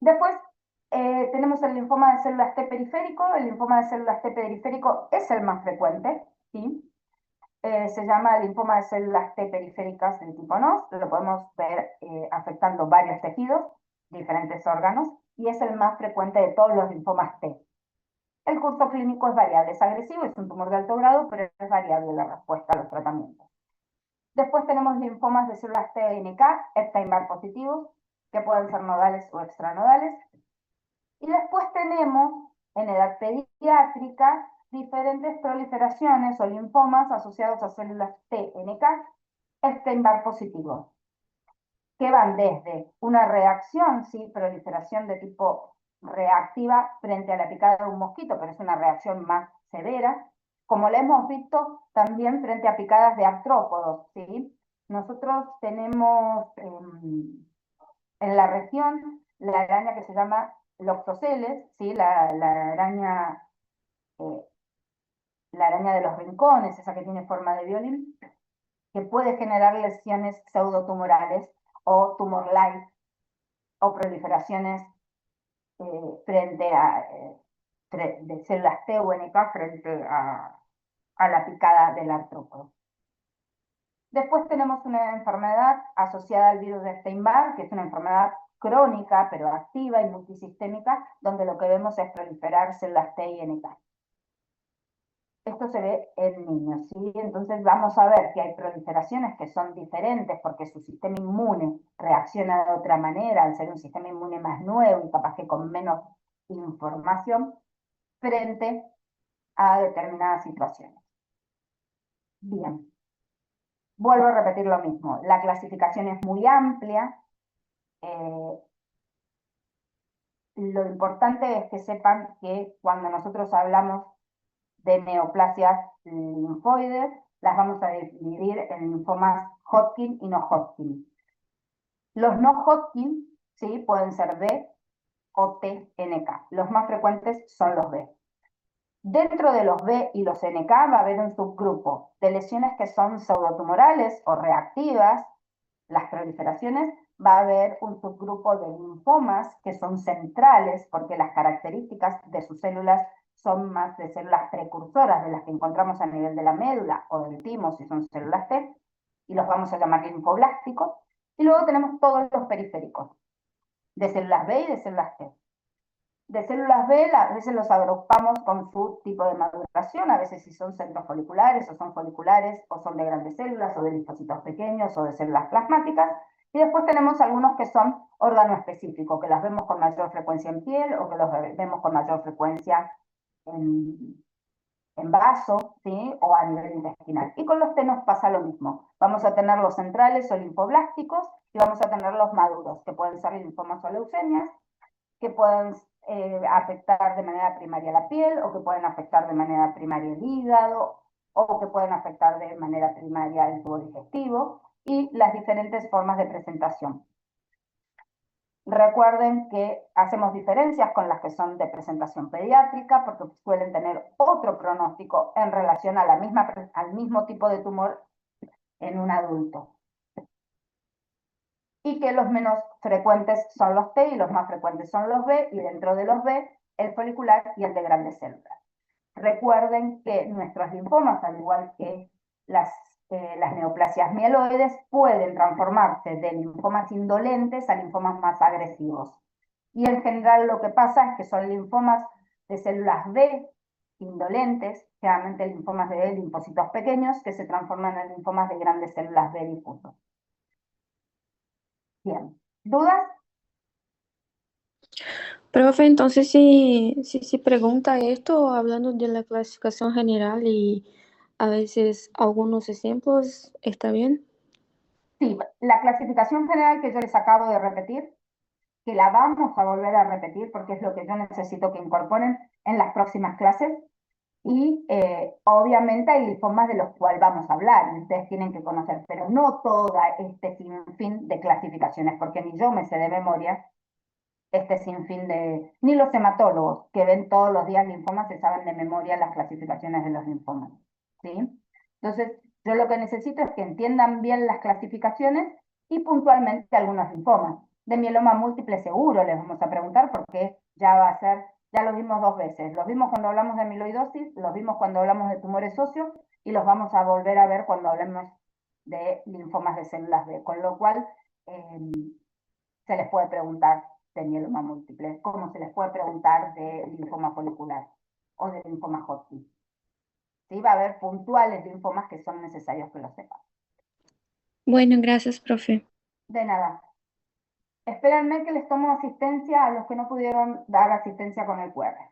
Después tenemos el linfoma de células T periférico. El linfoma de células T periférico es el más frecuente, ¿sí? Se llama linfoma de células T periféricas de tipo NOS. Lo podemos ver afectando varios tejidos, diferentes órganos, y es el más frecuente de todos los linfomas T. El curso clínico es variable, es agresivo, es un tumor de alto grado, pero es variable la respuesta a los tratamientos. Después tenemos linfomas de células T y NK, Epstein-Barr positivos, que pueden ser nodales o extranodales. Y después tenemos, en edad pediátrica, diferentes proliferaciones o linfomas asociados a células TNK, Epstein-Barr positivos, que van desde una reacción, ¿sí? Proliferación de tipo reactiva frente a la picada de un mosquito, pero es una reacción más severa, como la hemos visto también frente a picadas de artrópodos, ¿sí? Nosotros tenemos en la región la araña que se llama Loxoceles, ¿sí? Eh, la araña de los rincones, esa que tiene forma de violín, que puede generar lesiones pseudotumorales o tumor-like o proliferaciones frente a de células T o NK frente a la picada del artrópodo. Después tenemos una enfermedad asociada al virus de Epstein-Barr, que es una enfermedad crónica, pero activa y multisistémica, donde lo que vemos es proliferar células T y NK. Esto se ve en niños, ¿sí? Entonces vamos a ver que hay proliferaciones que son diferentes porque su sistema inmune reacciona de otra manera, al ser un sistema inmune más nuevo y capaz que con menos información frente a determinadas situaciones. Bien, vuelvo a repetir lo mismo. La clasificación es muy amplia. Lo importante es que sepan que cuando nosotros hablamos de neoplasias linfoides, las vamos a dividir en linfomas Hodgkin y no Hodgkin. Los no Hodgkin, ¿sí? Pueden ser B o TNK. Los más frecuentes son los B. Dentro de los B y los NK va a haber un subgrupo de lesiones que son pseudotumorales o reactivas, las proliferaciones, va a haber un subgrupo de linfomas que son centrales porque las características de sus células son más de células precursoras de las que encontramos a nivel de la médula o del timo si son células T, y los vamos a llamar linfoblásticos. Y luego tenemos todos los periféricos, de células B y de células T. De células B, a veces los agrupamos con su tipo de maduración, a veces si son centros foliculares o son foliculares o son de grandes células o de linfocitos pequeños o de células plasmáticas. Y después tenemos algunos que son órgano específico, que las vemos con mayor frecuencia en piel o que los vemos con mayor frecuencia en vaso, ¿sí? O a nivel intestinal. Y con los T nos pasa lo mismo. Vamos a tener los centrales o linfoblásticos y vamos a tener los maduros, que pueden ser linfomas o leucemias, que pueden afectar de manera primaria la piel o que pueden afectar de manera primaria el hígado o que pueden afectar de manera primaria el tubo digestivo y las diferentes formas de presentación. Recuerden que hacemos diferencias con las que son de presentación pediátrica porque suelen tener otro pronóstico en relación a al mismo tipo de tumor en un adulto. Y que los menos frecuentes son los T y los más frecuentes son los B, y dentro de los B, el folicular y el de grandes células. Recuerden que nuestros linfomas, al igual que las neoplasias mieloides, pueden transformarse de linfomas indolentes a linfomas más agresivos. Y en general lo que pasa es que son linfomas de células B indolentes, generalmente linfomas de B, linfocitos pequeños, que se transforman en linfomas de grandes células B difusos. Bien, ¿dudas? Profe, entonces si pregunta esto, hablando de la clasificación general y a veces algunos ejemplos, ¿está bien? Sí, la clasificación general que yo les acabo de repetir, que la vamos a volver a repetir porque es lo que yo necesito que incorporen en las próximas clases. Y obviamente hay linfomas de los cuales vamos a hablar y ustedes tienen que conocer, pero no toda este sinfín de clasificaciones, porque ni yo me sé de memoria este sinfín de, ni los hematólogos que ven todos los días linfomas se saben de memoria las clasificaciones de los linfomas, ¿sí? Entonces, yo lo que necesito es que entiendan bien las clasificaciones y puntualmente algunos linfomas. De mieloma múltiple seguro les vamos a preguntar porque ya va a ser, ya lo vimos dos veces. Los vimos cuando hablamos de amiloidosis, los vimos cuando hablamos de tumores óseos y los vamos a volver a ver cuando hablemos de linfomas de células B, con lo cual se les puede preguntar de mieloma múltiple, como se les puede preguntar de linfoma folicular o de linfoma Hodgkin. ¿Sí? Va a haber puntuales linfomas que son necesarios que lo sepan. Bueno, gracias, profe. De nada. Espérenme que les tomo asistencia a los que no pudieron dar asistencia con el QR.